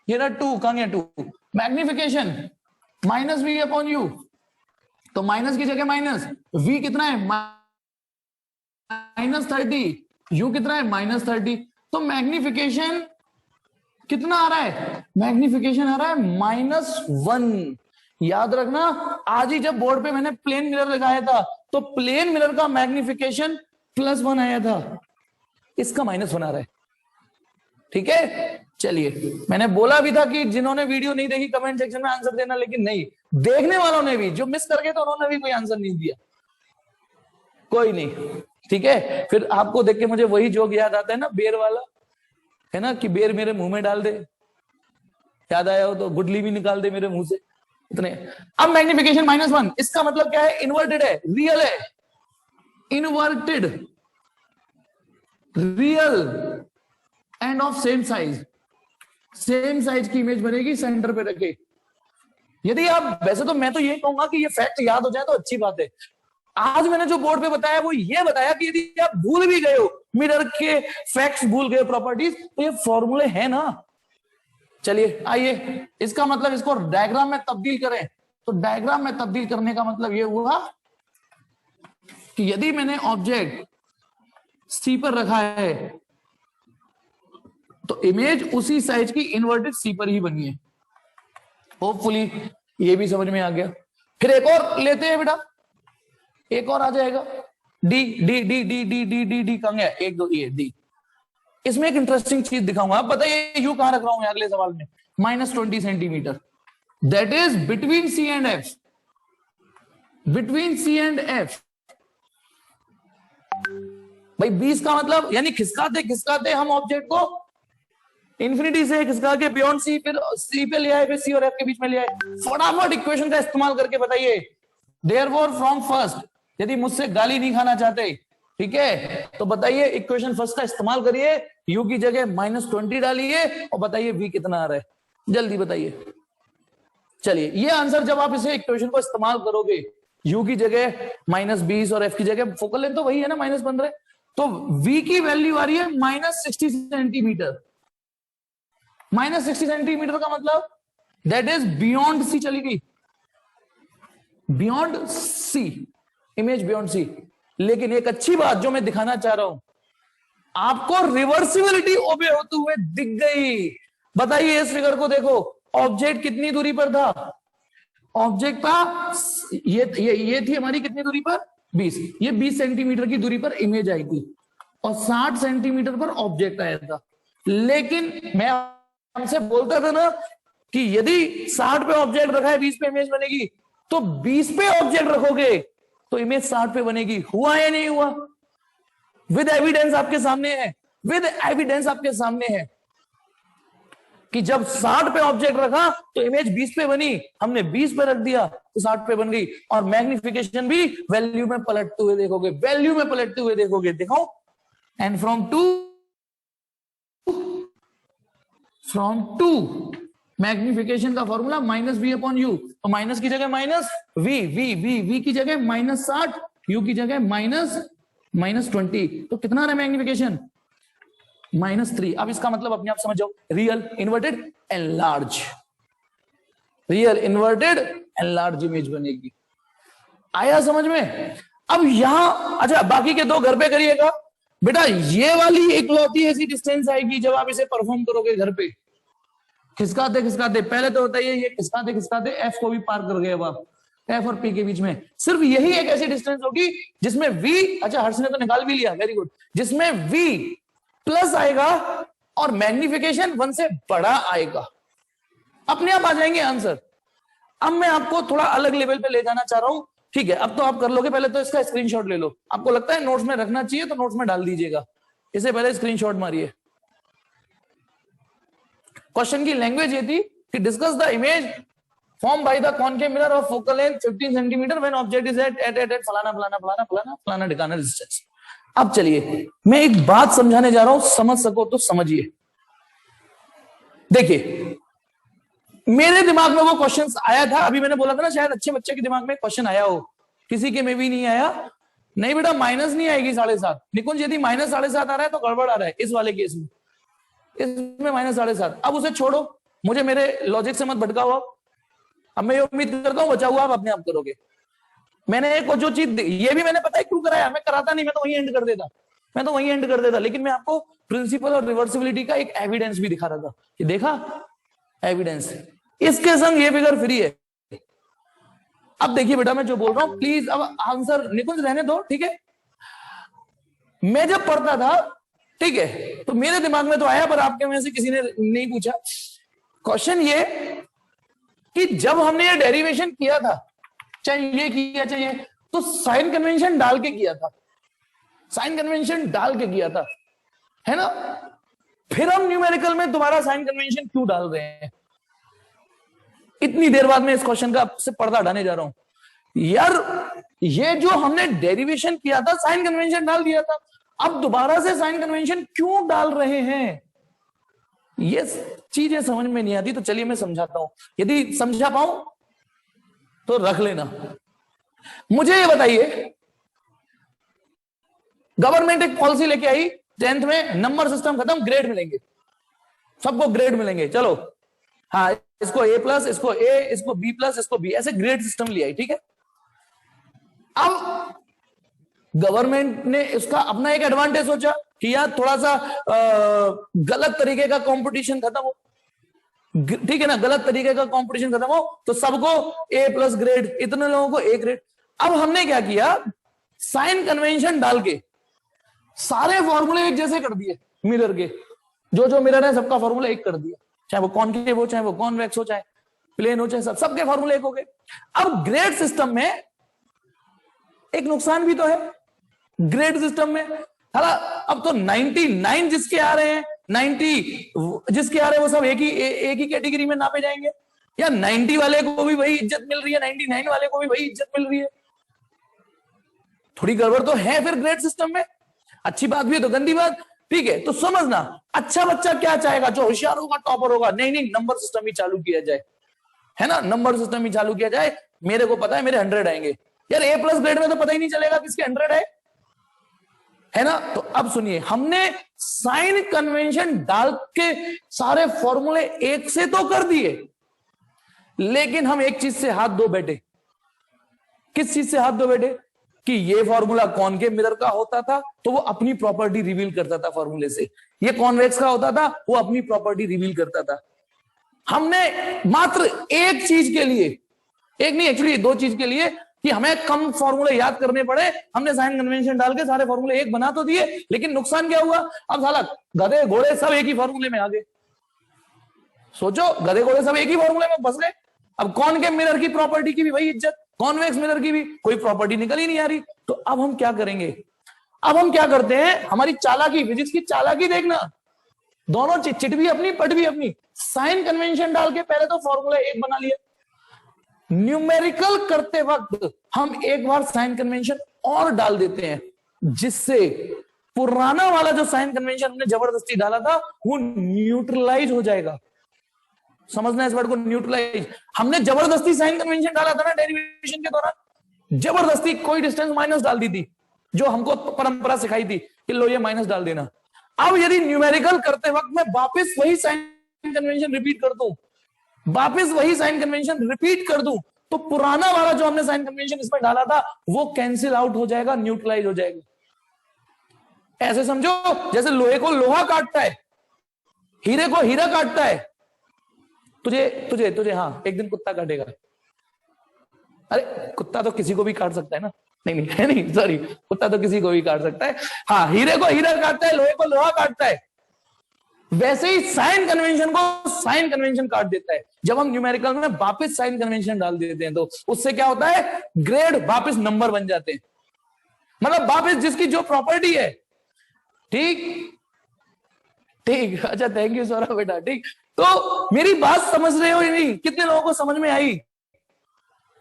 S1: ये ना 2 कहां गया 2? मैग्निफिकेशन -v/u, तो माइनस की जगह माइनस, v कितना है? -30, u कितना है? -30। तो मैग्निफिकेशन कितना आ रहा है? मैग्निफिकेशन आ रहा है -1। याद रखना, आज ही जब बोर्ड पे मैंने प्लेन मिरर लगाया था, तो प्लेन मिरर का मैग्निफिकेशन +1 आया था, इसका -1 आ रहा है। ठीक है, चलिए, मैंने बोला भी था कि जिन्होंने वीडियो नहीं देखी कमेंट सेक्शन में आंसर देना, लेकिन नहीं, देखने वालों ने भी, जो मिस कर गए तो उन्होंने भी कोई आंसर नहीं दिया, कोई नहीं। ठीक है, फिर आपको देख के मुझे वही जोक याद आता है ना, बेर वाला, है ना, कि बेर मेरे मुंह में डाल दे, याद आया हो तो गुडली भी निकाल दे मेरे मुंह से, इतने। अब मैग्निफिकेशन -1, इसका मतलब क्या है? इन्वर्टेड है, रियल है, inverted, real end of same size की इमेज बनेगी, सेंटर पे रखे। यदि आप, वैसे तो मैं तो ये कहूंगा कि ये फैक्ट याद हो जाए तो अच्छी बात है। आज मैंने जो बोर्ड पे बताया वो ये बताया कि यदि आप भूल भी गए हो, मिरर के फैक्ट्स भूल गए, प्रॉपर्टीज, तो ये फॉर्मूले है ना। चलिए आइए, इसका मतलब इसको डायग्राम में तब्दील करें, तो डायग्राम में तब्दील करने का मतलब ये हुआ कि यदि मैंने ऑब्जेक्ट सी पर रखा है तो इमेज उसी साइज की इन्वर्टेड सी पर ही बनी है। होपफुली ये भी समझ में आ गया। फिर एक और लेते हैं बेटा, एक और आ जाएगा, D D D D D D D D कहां गया, एक दो ये डी। इसमें एक इंटरेस्टिंग चीज दिखाऊंगा। आप बताइए यू कहां रख रहा हूं अगले सवाल में, -20 centimetre, that is between C and F, between C and F. भाई 20 का मतलब यानी खिसकाते हम ऑब्जेक्ट को इंफिनिटी से खिसका के बियॉन्ड सी, फिर सी पे ले आए, फिर सी और एफ के बीच में ले आए। फटाफट इक्वेशन का इस्तेमाल करके बताइए। देयरफॉर फ्रॉम फर्स्ट, यदि मुझसे गाली नहीं खाना चाहते, ठीक है, तो बताइए इक्वेशन फर्स्ट का इस्तेमाल करिए, यू की जगह -20 डालिए और बताइए वी कितना आ रहा है, जल्दी बताइए। चलिए ये आंसर जब आप इसे इक्वेशन को इस्तेमाल करोगे, u की जगह -20 और f की जगह फोकल लेंथ तो वही है ना -15, तो v की वैल्यू आ रही है -60 सेंटीमीटर। -60 सेंटीमीटर का मतलब दैट इज बियॉन्ड सी चली गई, beyond C, image beyond C. लेकिन एक अच्छी बात जो मैं दिखाना चाह रहा हूं, आपको रिवर्सिबिलिटी ओबे होते हुए दिख गई। बताइए इस फिगर को देखो, ऑब्जेक्ट कितनी दूरी पर था, ऑब्जेक्ट था ये थी हमारी कितनी दूरी पर, 20, ये 20 सेंटीमीटर की दूरी पर इमेज आई थी और 60 सेंटीमीटर पर ऑब्जेक्ट आया था। लेकिन मैं हमसे बोलता था ना कि यदि 60 पे ऑब्जेक्ट रखा है 20 पे इमेज बनेगी, तो 20 पे ऑब्जेक्ट रखोगे तो इमेज 60 पे बनेगी। हुआ या नहीं हुआ? विद एविडेंस आपके सामने है, विद एविडेंस आपके सामने है कि जब 60 पे ऑब्जेक्ट रखा तो इमेज 20 पे बनी, हमने 20 पे रख दिया तो 60 पे बन गई। और मैग्निफिकेशन भी वैल्यू में पलटते हुए देखोगे, वैल्यू में पलटते हुए देखोगे। दिखाओ, एंड फ्रॉम टू मैग्निफिकेशन का फॉर्मूला -v/u, तो माइनस की जगह माइनस, वी की जगह -60, यू की जगह -20, तो कितना आ रहा है मैग्निफिकेशन, -3। अब इसका मतलब अपने आप समझ जाओ, real inverted enlarge, real inverted enlarge image बनेगी। आया समझ में? अब यहां अच्छा बाकी के दो घर पे करिएगा बेटा। ये वाली इकलौती ऐसी डिस्टेंस आएगी जब आप इसे परफॉर्म करोगे घर पे, खिसकाते खिसकाते। पहले तो बताइए ये खिसकाते खिसकाते एफ को भी पार कर गए। अब आप एफ और पी के बीच में सिर्फ यही एक ऐसी डिस्टेंस होगी जिसमें वी, अच्छा हर्ष ने तो निकाल भी लिया, वेरी गुड, जिसमें वी प्लस आएगा और मैग्निफिकेशन 1 से बड़ा आएगा। अपने आप आ जाएंगे आंसर। अब मैं आपको थोड़ा अलग लेवल पे ले जाना चाह रहा हूं, ठीक है? अब तो आप कर लोगे, पहले तो इसका स्क्रीनशॉट ले लो। आपको लगता है नोट्स में रखना चाहिए तो नोट्स में डाल दीजिएगा, इसे पहले स्क्रीनशॉट मारिए। क्वेश्चन की लैंग्वेज ये थी कि discuss the image form by the concave mirror of focal length 15 centimetre when object is at फलाना फलाना फलाना फलाना फलाना ठिकाना डिस्टेंस। अब चलिए मैं एक बात समझाने जा रहा हूं, समझ सको तो समझिए। देखिए मेरे दिमाग में वो क्वेश्चन आया था, अभी मैंने बोला था ना शायद अच्छे बच्चे के दिमाग में क्वेश्चन आया हो, किसी के में भी नहीं आया। नहीं बेटा माइनस नहीं आएगी 7.5। निकुंज यदि -7.5 आ रहा है तो गड़बड़ आ रहा है इस वाले केस में, इसमें -7.5। अब उसे छोड़ो, मुझे मेरे लॉजिक से मत भटकाओ। अब मैं ये उम्मीद करता हूं बचा हुआ आप अपने आप करोगे। मैंने एक जो चीज, ये भी मैंने पता है क्यों कराया, मैं कराता नहीं, मैं तो वहीं एंड कर देता, लेकिन मैं आपको प्रिंसिपल और रिवर्सिबिलिटी का एक एविडेंस भी दिखा रहा था कि देखा एविडेंस, इसके संग ये फिगर फ्री है। अब देखिए बेटा मैं जो बोल रहा हूं प्लीज अब आंसर निकुंज रहने दो, ठीक है? मैं जब पढ़ता था, ठीक है, तो मेरे दिमाग में तो आया, पर आपके में से किसी ने नहीं पूछा। क्वेश्चन ये कि जब हमने ये डेरिवेशन किया था, चाहे ये किया चाहिए, तो साइन कन्वेंशन डाल के किया था, साइन कन्वेंशन डाल के किया था, है ना? फिर हम न्यूमेरिकल में दोबारा साइन कन्वेंशन क्यों डाल रहे हैं? इतनी देर बाद में इस क्वेश्चन का से पर्दा हटाने जा रहा हूं यार। ये जो हमने डेरिवेशन किया था साइन कन्वेंशन डाल दिया था, अब दोबारा से साइन कन्वेंशन क्यों डाल रहे हैं? ये चीजें समझ में नहीं आती, तो चलिए मैं समझाता हूं, यदि समझा पाऊं तो रख लेना। मुझे ये बताइए, गवर्नमेंट एक पॉलिसी लेके आई 10th में, नंबर सिस्टम खत्म, ग्रेड मिलेंगे, सबको ग्रेड मिलेंगे। चलो हाँ, इसको A+, इसको A, इसको B+, इसको B, ऐसे ग्रेड सिस्टम लिया है, ठीक है? अब गवर्नमेंट ने इसका अपना एक एडवांटेज सोचा कि यार थोड़ा सा गलत तरीके का कंपटीशन खत्म हो, ठीक है ना, गलत तरीके का कंपटीशन खत्म हो तो सबको ए प्लस ग्रेड, इतने लोगों को ए ग्रेड। अब हमने क्या किया, साइन कन्वेंशन डाल के सारे फॉर्मूले एक जैसे कर दिए मिरर के, जो जो मिरर है सबका फॉर्मूला एक कर दिया, चाहे वो कॉनकेव हो, चाहे वो कॉन्वेक्स हो, चाहे प्लेन हो, चाहे सबके फॉर्मूले एक हो गए। अब ग्रेड सिस्टम में एक नुकसान भी तो है, ग्रेड सिस्टम में अब तो 99 जिसके आ रहे हैं, 90 जिसके आ रहे हैं वो सब एक ही कैटेगरी में नापे जाएंगे, या 90 वाले को भी वही इज्जत मिल रही है, 99 वाले को भी वही इज्जत मिल रही है? थोड़ी गड़बड़ तो है फिर ग्रेड सिस्टम में। अच्छी बात भी है तो गंदी बात, ठीक है। तो समझना, अच्छा बच्चा क्या चाहेगा, जो होशियार होगा, टॉपर होगा, नहीं नहीं नंबर सिस्टम ही चालू किया जाए, है ना, नंबर सिस्टम ही चालू किया जाए। मेरे को पता है मेरे 100 आएंगे यार, ए प्लस ग्रेड में तो पता ही नहीं चलेगा किसके 100 है ना। तो अब सुनिए, हमने साइन कन्वेंशन डाल के सारे फॉर्मूले एक से तो कर दिए, लेकिन हम एक चीज से हाथ धो बैठे। किस चीज से हाथ धो बैठे? कि ये फॉर्मूला कॉनकेव मिरर का होता था तो वो अपनी प्रॉपर्टी रिवील करता था फॉर्मूले से, ये कॉन्वेक्स का होता था वो अपनी प्रॉपर्टी रिवील करता था। हमने मात्र एक चीज के लिए, एक नहीं एक्चुअली दो चीज के लिए, कि हमें कम फॉर्मूले याद करने पड़े, हमने साइन कन्वेंशन डाल के सारे फॉर्मूले एक बना तो दिए, लेकिन नुकसान क्या हुआ, अब साला गधे घोड़े सब एक ही फॉर्मूले में आ गए। सोचो, गधे घोड़े सब एक ही फॉर्मूले में फंस गए। अब कॉनकेव मिरर की प्रॉपर्टी की भी वही इज्जत, कॉन्वेक्स मिरर की भी कोई प्रॉपर्टी निकल ही नहीं आ रही। तो अब हम क्या करेंगे, अब हम क्या करते हैं, हमारी चालाकी, फिजिक्स की चालाकी देखना, दोनों चिट भी अपनी पट भी अपनी। साइन कन्वेंशन डाल के पहले तो फॉर्मूला एक बना लिया, न्यूमेरिकल करते वक्त हम एक बार साइन कन्वेंशन और डाल देते हैं, जिससे पुराना वाला जो साइन कन्वेंशन हमने जबरदस्ती डाला था वो न्यूट्रलाइज हो जाएगा। समझना इस वर्ड को, न्यूट्रलाइज। हमने जबरदस्ती साइन कन्वेंशन डाला था ना डेरिवेशन के दौरान, जबरदस्ती कोई डिस्टेंस माइनस डाल दी थी, जो हमको परंपरा सिखाई थी कि लो ये माइनस डाल देना। अब यदि न्यूमेरिकल करते वक्त मैं वापस वही साइन कन्वेंशन रिपीट कर दूं, वापस वही साइन कन्वेंशन रिपीट कर दूं, तो पुराना वाला जो हमने साइन कन्वेंशन इसमें डाला था वो कैंसिल आउट हो जाएगा, न्यूट्रलाइज हो जाएगा। ऐसे समझो जैसे लोहे को लोहा काटता है, हीरे को हीरा काटता है। तुझे तुझे तुझे हाँ एक दिन कुत्ता काटेगा। अरे कुत्ता तो किसी को भी काट सकता है ना, नहीं नहीं है नहीं सॉरी, कुत्ता तो किसी को भी काट सकता है। हाँ, हीरे को हीरा काटता है, लोहे को लोहा काटता है। वैसे ही साइन कन्वेंशन को साइन कन्वेंशन काट देता है। जब हम न्यूमेरिकल में वापस साइन कन्वेंशन डाल देते हैं तो उससे क्या होता है, ग्रेड वापस नंबर बन जाते हैं, मतलब वापस जिसकी जो प्रॉपर्टी है। ठीक ठीक, अच्छा थैंक यू सौरभ बेटा। ठीक, तो मेरी बात समझ रहे हो या नहीं, कितने लोगों को समझ में आई?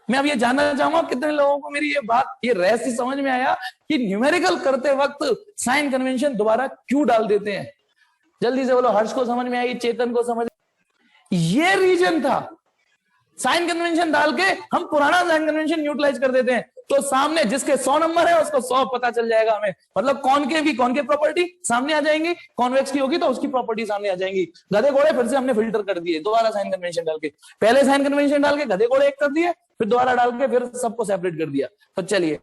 S1: मैं अब ये जानना चाहूंगा कितने लोगों को मेरी ये बात, ये रहस्य समझ में आया कि न्यूमेरिकल करते वक्त साइन कन्वेंशन दोबारा क्यों डाल देते हैं। जल्दी से बोलो, हर्ष को समझ में आई, चेतन को समझ, ये रीजन था। साइन कन्वेंशन डाल के हम पुराना साइन कन्वेंशन न्यूट्रलाइज कर देते हैं, तो सामने जिसके 100 नंबर है उसको 100 पता चल जाएगा हमें, मतलब कॉनकेव की कॉनकेव प्रॉपर्टी सामने आ जाएंगी, कॉन्वेक्स की होगी तो उसकी प्रॉपर्टी सामने आ जाएंगी। गधे घोड़े फिर से हमने फिल्टर कर दिए दोबारा साइन कन्वेंशन डाल के, पहले साइन कन्वेंशन डाल के गधे घोड़े एक कर दिए, फिर दोबारा डाल के फिर सबको सेपरेट कर दिया। तो चलिए,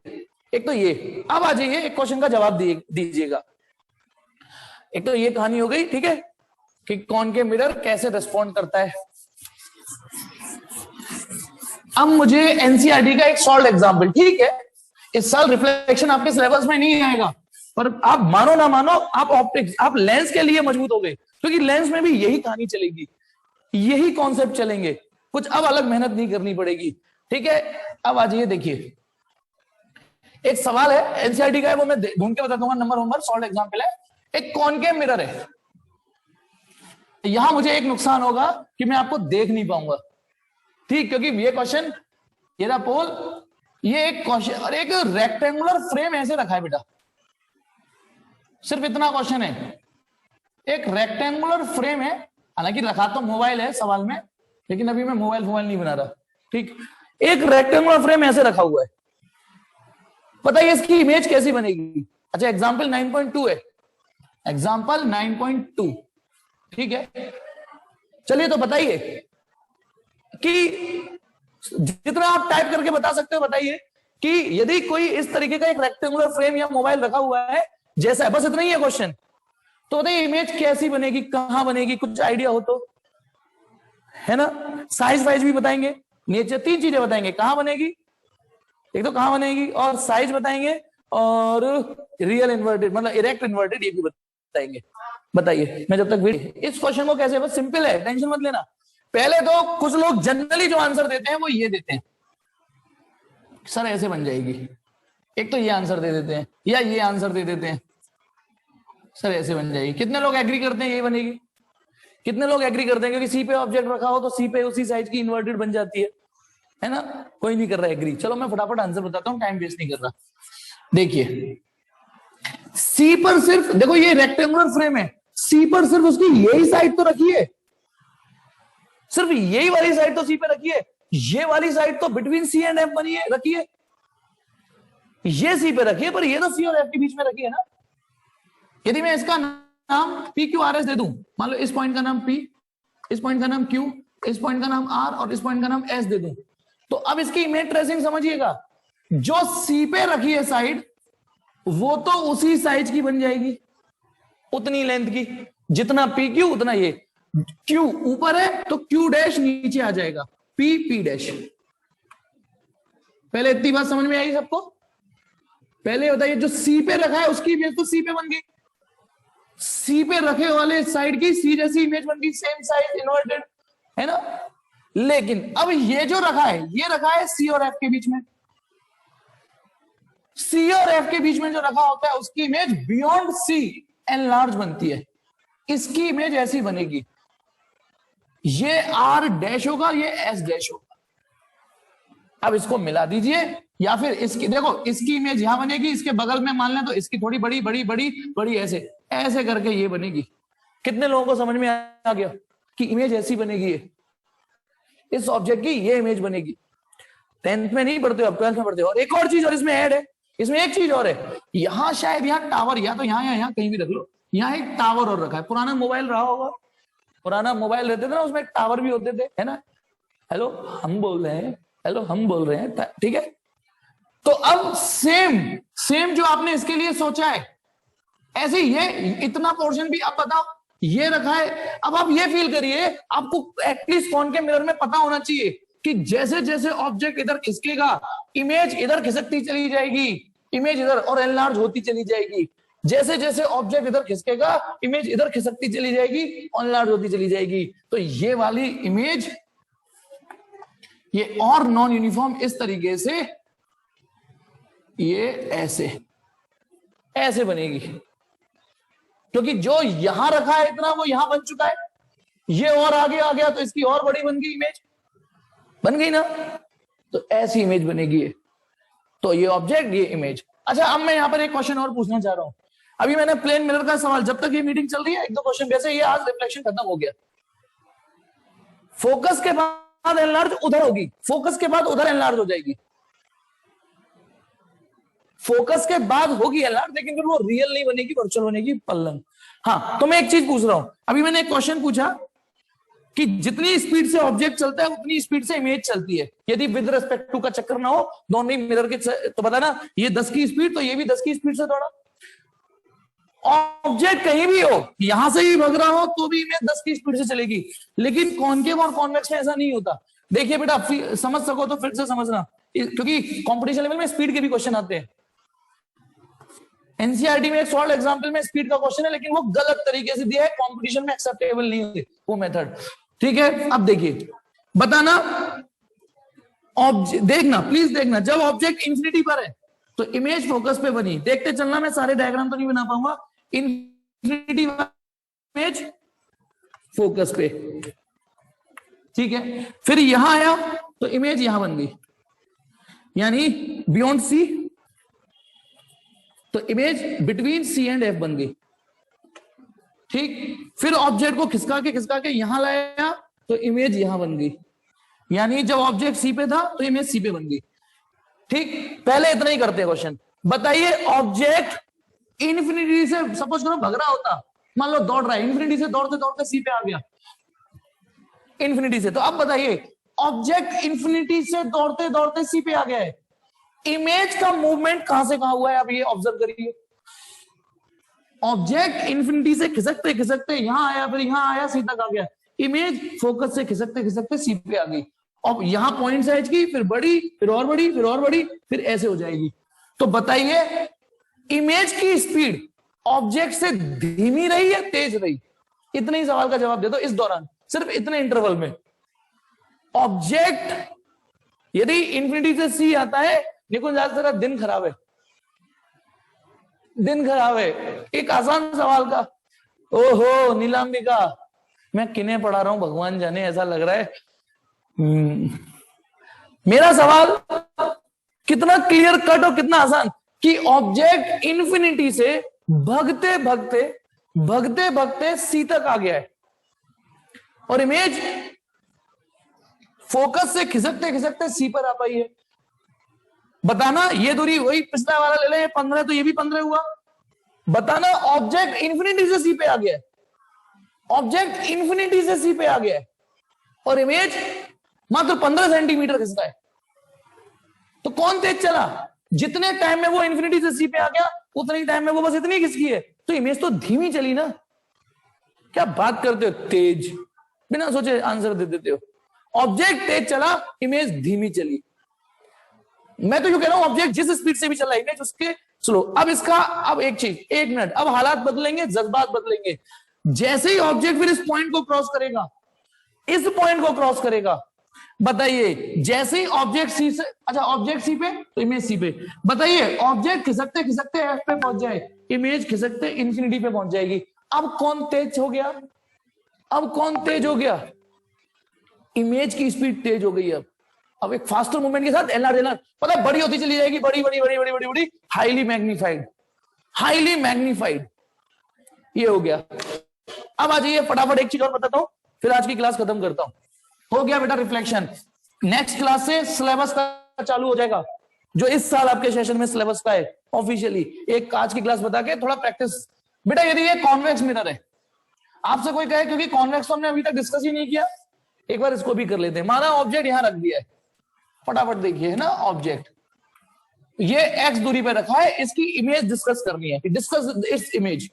S1: एक तो ये, अब आ जाइए एक क्वेश्चन का जवाब दीजिएगा। एक तो ये कहानी हो गई, ठीक है, कि कॉनकेव मिरर कैसे रिस्पॉन्ड करता है। अब मुझे एनसीईआरटी का एक सॉल्व एग्जांपल, ठीक है, इस साल रिफ्लेक्शन आपके सिलेबस में नहीं आएगा, पर आप मानो ना मानो, आप ऑप्टिक्स, आप लेंस के लिए मजबूत हो गए, क्योंकि लेंस में भी यही कहानी चलेगी, यही कॉन्सेप्ट चलेंगे, कुछ अब अलग मेहनत नहीं करनी पड़ेगी। ठीक है, अब आ जाइए, देखिए एक सवाल है एनसीईआरटी का है, वो मैं ढूंढ के बता दूंगा, नंबर सॉल्व एग्जांपल है। एक कॉनकेव मिरर है, यहां मुझे एक नुकसान होगा कि मैं आपको देख नहीं पाऊंगा, ठीक, क्योंकि ये क्वेश्चन, ये रहा पोल, ये एक क्वेश्चन, और एक रेक्टेंगुलर फ्रेम ऐसे रखा है बेटा, सिर्फ इतना क्वेश्चन है, एक रेक्टेंगुलर फ्रेम है, हालांकि रखा तो मोबाइल है सवाल में, लेकिन अभी मैं मोबाइल नहीं बना रहा। ठीक, एक रेक्टेंगुलर फ्रेम ऐसे रखा हुआ है, बताइए इसकी इमेज कैसी बनेगी। अच्छा, एग्जाम्पल 9.2 है, एग्जाम्पल 9.2, ठीक है। चलिए तो बताइए कि जितना आप टाइप करके बता सकते हो बताइए कि यदि कोई इस तरीके का एक रेक्टेंगुलर फ्रेम या मोबाइल रखा हुआ है जैसा है, बस इतना ही है क्वेश्चन, तो बताइए इमेज कैसी बनेगी, कहां बनेगी, कुछ आइडिया हो तो, है ना। साइज वाइज भी बताएंगे, नेचर, 3 चीजें बताएंगे, कहां बनेगी, एक तो कहां बनेगी, और साइज बताएंगे, और रियल इन्वर्टेड मतलब इरेक्ट इन्वर्टेड ये भी बताएंगे। बताइए, मैं जब तक इस क्वेश्चन को कैसे, बस सिंपल है, टेंशन मत लेना। पहले तो कुछ लोग जनरली जो आंसर देते हैं वो ये देते हैं, सर ऐसे बन जाएगी, एक तो ये आंसर दे देते हैं या ये आंसर दे देते हैं, सर ऐसे बन जाएगी। कितने लोग एग्री करते हैं ये बनेगी, कितने लोग एग्री करते हैं, क्योंकि सी पे ऑब्जेक्ट रखा हो तो सी पे उसी साइज की इन्वर्टेड बन जाती है ना। कोई नहीं कर रहा एग्री, चलो मैं फटाफट आंसर बताता हूं, टाइम वेस्ट नहीं कर रहा। देखिए सी पर सिर्फ, देखो ये रेक्टेंगुलर फ्रेम है, सी पर सिर्फ उसकी यही साइड तो रखी है, सिर्फ यही वाली साइड तो सी पे रखी है, ये वाली साइड तो बिटवीन सी एंड एफ बनी है, रखी है, ये सी पे रखी है, पर ये तो सी और एफ के बीच में रखी है ना। यदि मैं इसका नाम पी क्यू आर एस दे दूं, मान लो इस पॉइंट का नाम पी, इस पॉइंट का नाम क्यू, इस पॉइंट का नाम आर और इस पॉइंट का नाम एस दे दूं, तो अब इसकी इमेज ट्रेसिंग समझिएगा, जो सी पे रखी है साइड वो तो उसी साइज की बन जाएगी, उतनी लेंथ की, जितना पी क्यू उतना ये, क्यू ऊपर है तो क्यू डैश नीचे आ जाएगा, पी पी डैश। पहले इतनी बात समझ में आई सबको। पहले बताइए जो सी पे रखा है उसकी इमेज तो सी पे बन गई, सी पे रखे वाले साइड की सी जैसी इमेज बन गई, सेम साइज इन्वर्टेड, है ना। लेकिन अब ये जो रखा है, ये रखा है सी और एफ के बीच में, सी और एफ के बीच में जो रखा होता है उसकी इमेज बियॉन्ड सी एनलार्ज बनती है, इसकी इमेज ऐसी बनेगी, ये आर डैश होगा, ये एस डैश होगा। अब इसको मिला दीजिए, या फिर इसकी, देखो इसकी इमेज यहां बनेगी, इसके बगल में मान लें तो इसकी थोड़ी बड़ी बड़ी बड़ी बड़ी ऐसे ऐसे करके ये बनेगी। कितने लोगों को समझ में आ गया कि इमेज ऐसी बनेगी, इस ऑब्जेक्ट की ये इमेज बनेगी। 10th में नहीं पढ़ते हो, अब 12th में पढ़ते हो। और एक और चीज और इसमें ऐड है, इसमें एक चीज और है, यहां शायद यहाँ टावर, या तो यहाँ या यहाँ कहीं भी रख लो, यहाँ एक टावर और रखा है, पुराना मोबाइल रहा होगा, पुराना मोबाइल रहते थे ना, उसमें टावर भी होते थे, है ना। हेलो हम बोल रहे हैं, हेलो हम बोल रहे हैं, ठीक है। तो अब सेम सेम जो आपने इसके लिए सोचा है, ऐसे ये इतना पोर्शन भी, अब बताओ ये रखा है, अब आप ये फील करिए, आपको एटलीस्ट फोन के मिरर में पता होना चाहिए कि जैसे जैसे ऑब्जेक्ट इधर खिसकेगा इमेज इधर खिसकती चली जाएगी, इमेज इधर और एनलार्ज होती चली जाएगी, जैसे जैसे ऑब्जेक्ट इधर खिसकेगा इमेज इधर खिसकती चली जाएगी, एनलार्ज होती चली जाएगी। तो ये वाली इमेज, ये और नॉन यूनिफॉर्म इस तरीके से, ये ऐसे ऐसे बनेगी, क्योंकि जो यहां रखा है इतना वो यहां बन चुका है, ये और आगे आ गया तो इसकी और बड़ी बन गई, इमेज बन गई ना। तो ऐसी इमेज बनेगी, तो ये ऑब्जेक्ट ये इमेज। अच्छा अब मैं यहां पर एक क्वेश्चन और पूछना चाह रहा हूं, अभी मैंने प्लेन मिरर का सवाल, जब तक ये मीटिंग चल रही है एक दो क्वेश्चन, वैसे ये आज रिफ्लेक्शन खत्म हो गया, फोकस के बाद एनलार्ज उधर होगी, फोकस के बाद उधर एनलार्ज हो जाएगी, फोकस के बाद होगी एनलार्ज, लेकिन फिर वो रियल नहीं बनेगी, वर्चुअल बनेगी, पल्लन। हाँ तो मैं एक चीज पूछ रहा हूं, अभी मैंने एक क्वेश्चन पूछा कि जितनी स्पीड से ऑब्जेक्ट चलता है उतनी स्पीड से इमेज चलती है, यदि विद रिस्पेक्ट टू का चक्कर ना हो, दोनों ही मिरर के, तो पता ना ये 10 की स्पीड तो ये भी 10 की स्पीड से दौड़ा, ऑब्जेक्ट कहीं भी हो, यहां से ही भग रहा हो तो भी इमेज 10 की स्पीड से चलेगी। लेकिन कॉनकेव और कॉन्वेक्स में ऐसा नहीं होता। देखिए बेटा, समझ सको तो फिर से समझना, क्योंकि कॉम्पिटिशन लेवल में स्पीड के भी क्वेश्चन आते हैं। एनसीईआरटी में एक सॉल्व एग्जांपल में स्पीड का क्वेश्चन है, लेकिन वो गलत तरीके से दिया है, कंपटीशन में एक्सेप्टेबल नहीं है वो मेथड, ठीक है। अब देखिए, बताना, देखना प्लीज देखना, जब ऑब्जेक्ट इंफिनिटी पर है तो इमेज फोकस पे बनी, देखते चलना, मैं सारे डायग्राम तो नहीं बना पाऊंगा, इंफिनिटी इमेज फोकस पे, ठीक है। फिर यहां आया तो इमेज यहां बन गई, यानी बियॉन्ड सी, तो image between C and F बन गई, ठीक। फिर ऑब्जेक्ट को खिसका के यहां लाया तो इमेज यहां बन गई, यानी जब ऑब्जेक्ट सी पे था तो इमेज सी पे बन गई, ठीक। पहले इतना ही करते हैं क्वेश्चन। बताइए ऑब्जेक्ट इन्फिनिटी से सपोज करो भग रहा होता, मान लो दौड़ रहा है, इन्फिनिटी से दौड़ते दौड़ते सी पे आ गया, इन्फिनिटी से, तो अब बताइए ऑब्जेक्ट इन्फिनिटी से दौड़ते दौड़ते सी पे आ गया है, इमेज का मूवमेंट कहां से कहां हुआ है, आप ये ऑब्जर्व करिए। ऑब्जेक्ट इन्फिनिटी से खिसकते खिसकते यहां आया, फिर यहां आया, सी तक आ गया। इमेज फोकस से खिसकते खिसकते सी पे आ गई। अब यहां पॉइंट साइज की, फिर बड़ी, फिर और बड़ी, फिर और बड़ी, फिर ऐसे हो जाएगी। तो बताइए इमेज की स्पीड ऑब्जेक्ट से धीमी रही या तेज रही? इतने ही सवाल का जवाब दे दो इस दौरान, सिर्फ इतने इंटरवल में। ऑब्जेक्ट यदि इंफिनिटी से सी आता है, निकुंज आज तेरा दिन खराब है, दिन खराब है। एक आसान सवाल का, ओहो नीलांबिका, मैं किन्हें पढ़ा रहा हूं भगवान जाने, ऐसा लग रहा है। मेरा सवाल कितना क्लियर कट और कितना आसान कि ऑब्जेक्ट इन्फिनिटी से भगते भगते भगते भगते सी तक आ गया है, और इमेज फोकस से खिसकते खिसकते सी पर आ पाई है। बताना ये दूरी वही पिछला वाला ले लें 15, तो ये भी 15 हुआ। बताना ऑब्जेक्ट इन्फिनिटी से सी पे आ गया है, ऑब्जेक्ट इन्फिनिटी से सी पे आ गया है, और इमेज मात्र 15 सेंटीमीटर खिसका है। तो कौन तेज चला? जितने टाइम में वो इन्फिनिटी से सी पे आ गया, उतने ही टाइम में वो बस इतनी खिसकी है। तो इमेज तो धीमी चली ना। क्या बात करते हो, तेज, बिना सोचे आंसर दे देते हो। ऑब्जेक्ट तेज चला, इमेज धीमी चली। मैं तो यूं कह रहा हूं ऑब्जेक्ट जिस स्पीड से भी चला, इमेज उसके स्लो। अब इसका, अब एक चीज, एक मिनट, अब हालात बदलेंगे, जज्बात बदलेंगे। जैसे ही ऑब्जेक्ट फिर इस पॉइंट को क्रॉस करेगा, इस पॉइंट को क्रॉस करेगा, बताइए जैसे ही ऑब्जेक्ट सी से, अच्छा ऑब्जेक्ट सी पे तो इमेज सी पे, बताइए ऑब्जेक्ट खिसकते खिसकते एफ पे पहुंच जाए, इमेज खिसकते इन्फिनिटी पे पहुंच जाएगी। अब कौन तेज हो गया? अब कौन तेज हो गया? इमेज की स्पीड तेज हो गई। अब एक फास्टर मूवमेंट के साथ एलआर एलआर पता बड़ी होती चली जाएगी, बड़ी बड़ी बड़ी बड़ी बड़ी बड़ी, हाईली मैग्नीफाइड, हाईली मैग्नीफाइड। ये हो गया। अब आ जाइए फटाफट एक चीज और बताता हूं, फिर आज की क्लास खत्म करता हूं। हो गया बेटा रिफ्लेक्शन। नेक्स्ट क्लास से सिलेबस का चालू हो जाएगा, जो इस साल आपके सेशन में सिलेबस का है ऑफिशियली। एक आज की क्लास बता के थोड़ा प्रैक्टिस। बेटा यदि ये कॉन्वेक्स मिरर है, आपसे कोई कहे, क्योंकि कॉन्वेक्स तो हमने अभी तक डिस्कस ही नहीं किया, एक बार इसको भी कर लेते हैं। माना ऑब्जेक्ट यहां रख दिया है, फटाफट देखिए, है ना, ऑब्जेक्ट ये एक्स दूरी पे रखा है, इसकी इमेज डिस्कस करनी है, डिस्कस इट्स इमेज।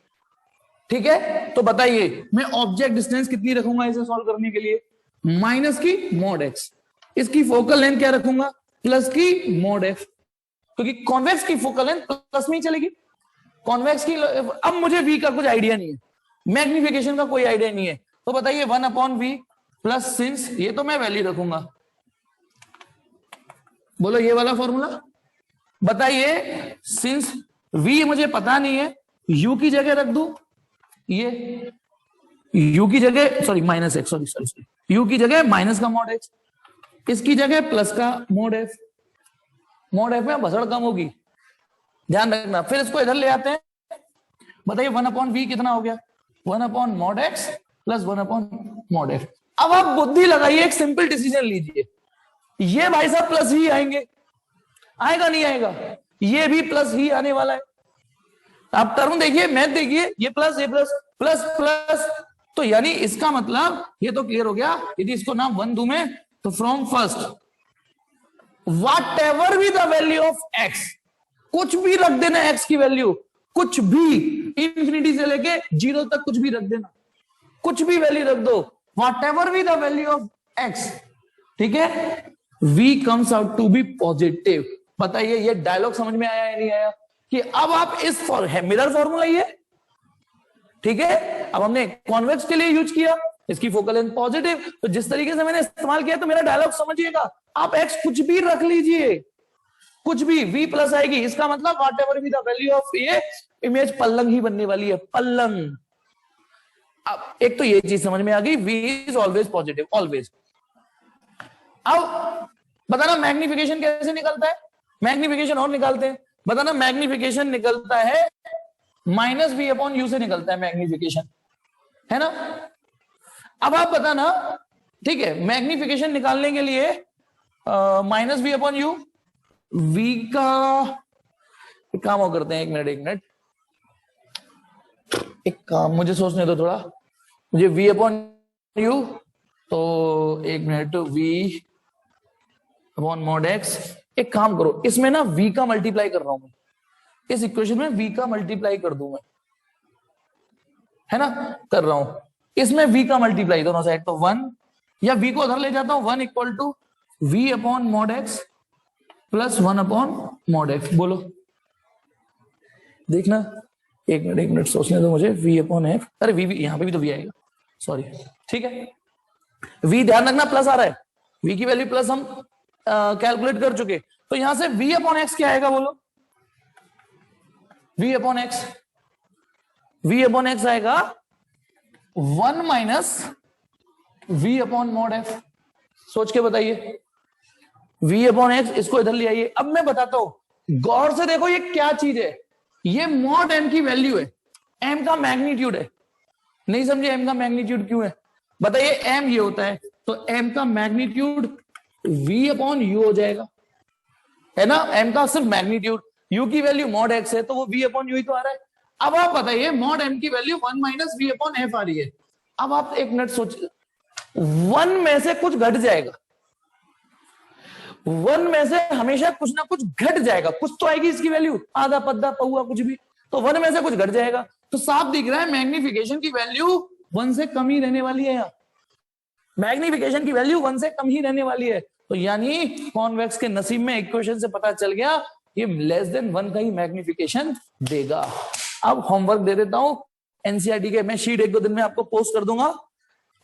S1: ठीक है, तो बताइए मैं ऑब्जेक्ट डिस्टेंस कितनी रखूंगा इसे सॉल्व करने के लिए? माइनस की मॉड एक्स। इसकी फोकल लेंथ क्या रखूंगा? प्लस की मॉड एफ, क्योंकि कॉन्वेक्स की फोकल लेंथ प्लस में ही चलेगी। कॉन्वेक्स की, अब मुझे वी का कुछ आइडिया नहीं है, मैग्निफिकेशन का कोई आइडिया नहीं है, तो बताइए 1/v प्लस सिंस, ये तो मैं वैल्यू रखूंगा। बोलो ये वाला फॉर्मूला बताइए, सिंस v मुझे पता नहीं है, u की जगह रख दूं, ये u की जगह, sorry minus x, sorry sorry sorry, u की जगह माइनस का मॉड एक्स, इसकी जगह प्लस का मॉड एफ। मॉड एफ में भसड़ कम होगी, ध्यान रखना। फिर इसको इधर ले आते हैं, बताइए 1/v कितना हो गया? 1/mod x plus 1/mod f। अब आप बुद्धि लगाइए, एक सिंपल डिसीजन लीजिए, ये भाई साहब प्लस ही आएंगे, आएगा नहीं आएगा? ये भी प्लस ही आने वाला है। आप टर्म देखिए, मैथ देखिए, ये प्लस, ये प्लस, प्लस प्लस, तो यानी इसका मतलब ये तो क्लियर हो गया। यदि इसको नाम 1 दूं मैं, तो from first what ever be the value of x, कुछ भी रख देना एक्स की वैल्यू, कुछ भी, इंफिनिटी से लेके 0 तक कुछ भी रख देना, कुछ भी वैल्यू रख दो, what ever be the value of x, ठीक है, v comes out to be positive. बताइए ये डायलॉग समझ में आया या नहीं आया? कि अब आप इस मिरर फॉर्मूला ही है, ठीक है, अब हमने कॉन्वेक्स के लिए यूज किया, इसकी फोकल लेंथ पॉजिटिव, तो जिस तरीके से मैंने इस्तेमाल किया, तो मेरा डायलॉग समझिएगा। आप x कुछ भी रख लीजिए, कुछ भी, v प्लस आएगी, इसका मतलब what ever be the value of, ये इमेज पल्लंग ही बनने वाली है, पल्लंग। अब एक तो ये चीज समझ में आ गई, v is always positive, always. अब बताना मैग्निफिकेशन कैसे निकलता है? मैग्निफिकेशन और निकालते हैं, बताना मैग्निफिकेशन निकलता है -v/u से निकलता है मैग्निफिकेशन, है ना। अब आप बताना, ठीक है, मैग्निफिकेशन निकालने के लिए -v/u, v का एक काम और करते हैं, एक मिनट, एक काम मुझे सोचने दो थोड़ा, मुझे v/u, तो एक मिनट, v/mod x एक काम करो, इसमें ना v का मल्टीप्लाई कर रहा हूं मैं, इस इक्वेशन में v का मल्टीप्लाई कर दूं मैं, है ना, कर रहा हूं, इसमें v का मल्टीप्लाई दोनों साइड, तो 1, या v को उधर ले जाता हूं, 1 equal to v upon mod x plus 1 upon mod x। बोलो, देखना, एक मिनट सोचने दो मुझे, v अपॉन x, अरे v यहां पे भी तो v आएगा, सॉरी, ठीक है, v ध्यान रखना प्लस आ रहा है, v की वैल्यू प्लस हम कैलकुलेट कर चुके, तो यहां से v अपॉन x क्या आएगा, बोलो, v upon x, v upon x आएगा 1 minus v upon mod f। सोच के बताइए, v अपॉन x, इसको इधर ले आइए। अब मैं बताता हूं, गौर से देखो ये क्या चीज है, ये मॉड m की वैल्यू है, m का मैग्नीट्यूड है, नहीं समझे m का मैग्नीट्यूड क्यों है, बताइए, m ये होता है, तो m का मैग्नीट्यूड v अपॉन u हो जाएगा, है ना, m का सिर्फ मैग्नीट्यूड, u की वैल्यू मॉड x है, तो वो v अपॉन u ही तो आ रहा है। अब आप बताइए, मॉड m की value 1 minus v upon f आ रही है, अब आप एक मिनट सोचिए, 1 में से कुछ घट जाएगा, 1 में से हमेशा कुछ ना कुछ घट जाएगा, कुछ तो आएगी इसकी वैल्यू, आधा पद्धा पौआ कुछ भी, तो 1 में से कुछ घट जाएगा, तो साफ दिख रहा है मैग्निफिकेशन की वैल्यू 1 से कम ही रहने वाली है, यहाँ मैग्निफिकेशन की वैल्यू 1 से कम ही रहने वाली है, तो यानी कॉन्वेक्स के नसीब में इक्वेशन से पता चल गया ये लेस देन 1 का ही मैग्निफिकेशन देगा। अब होमवर्क दे देता हूं एनसीईआरटी के, मैं शीट 1-2 दिन में आपको पोस्ट कर दूंगा,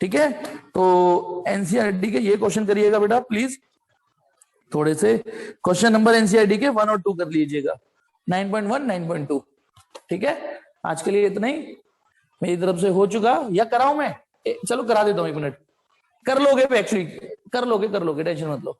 S1: ठीक है, तो एनसीईआरटी के ये क्वेश्चन करिएगा बेटा प्लीज, थोड़े से क्वेश्चन नंबर एनसीईआरटी के 1 और 2 कर लीजिएगा, 9.1 9.2, ठीक है, आज के लिए इतना ही मेरी तरफ से हो चुका, या कराऊं मैं, चलो करा देता हूं, 1 मिनट, कर लोगे एक्चुअली, कर लोगे टेंशन मत लो।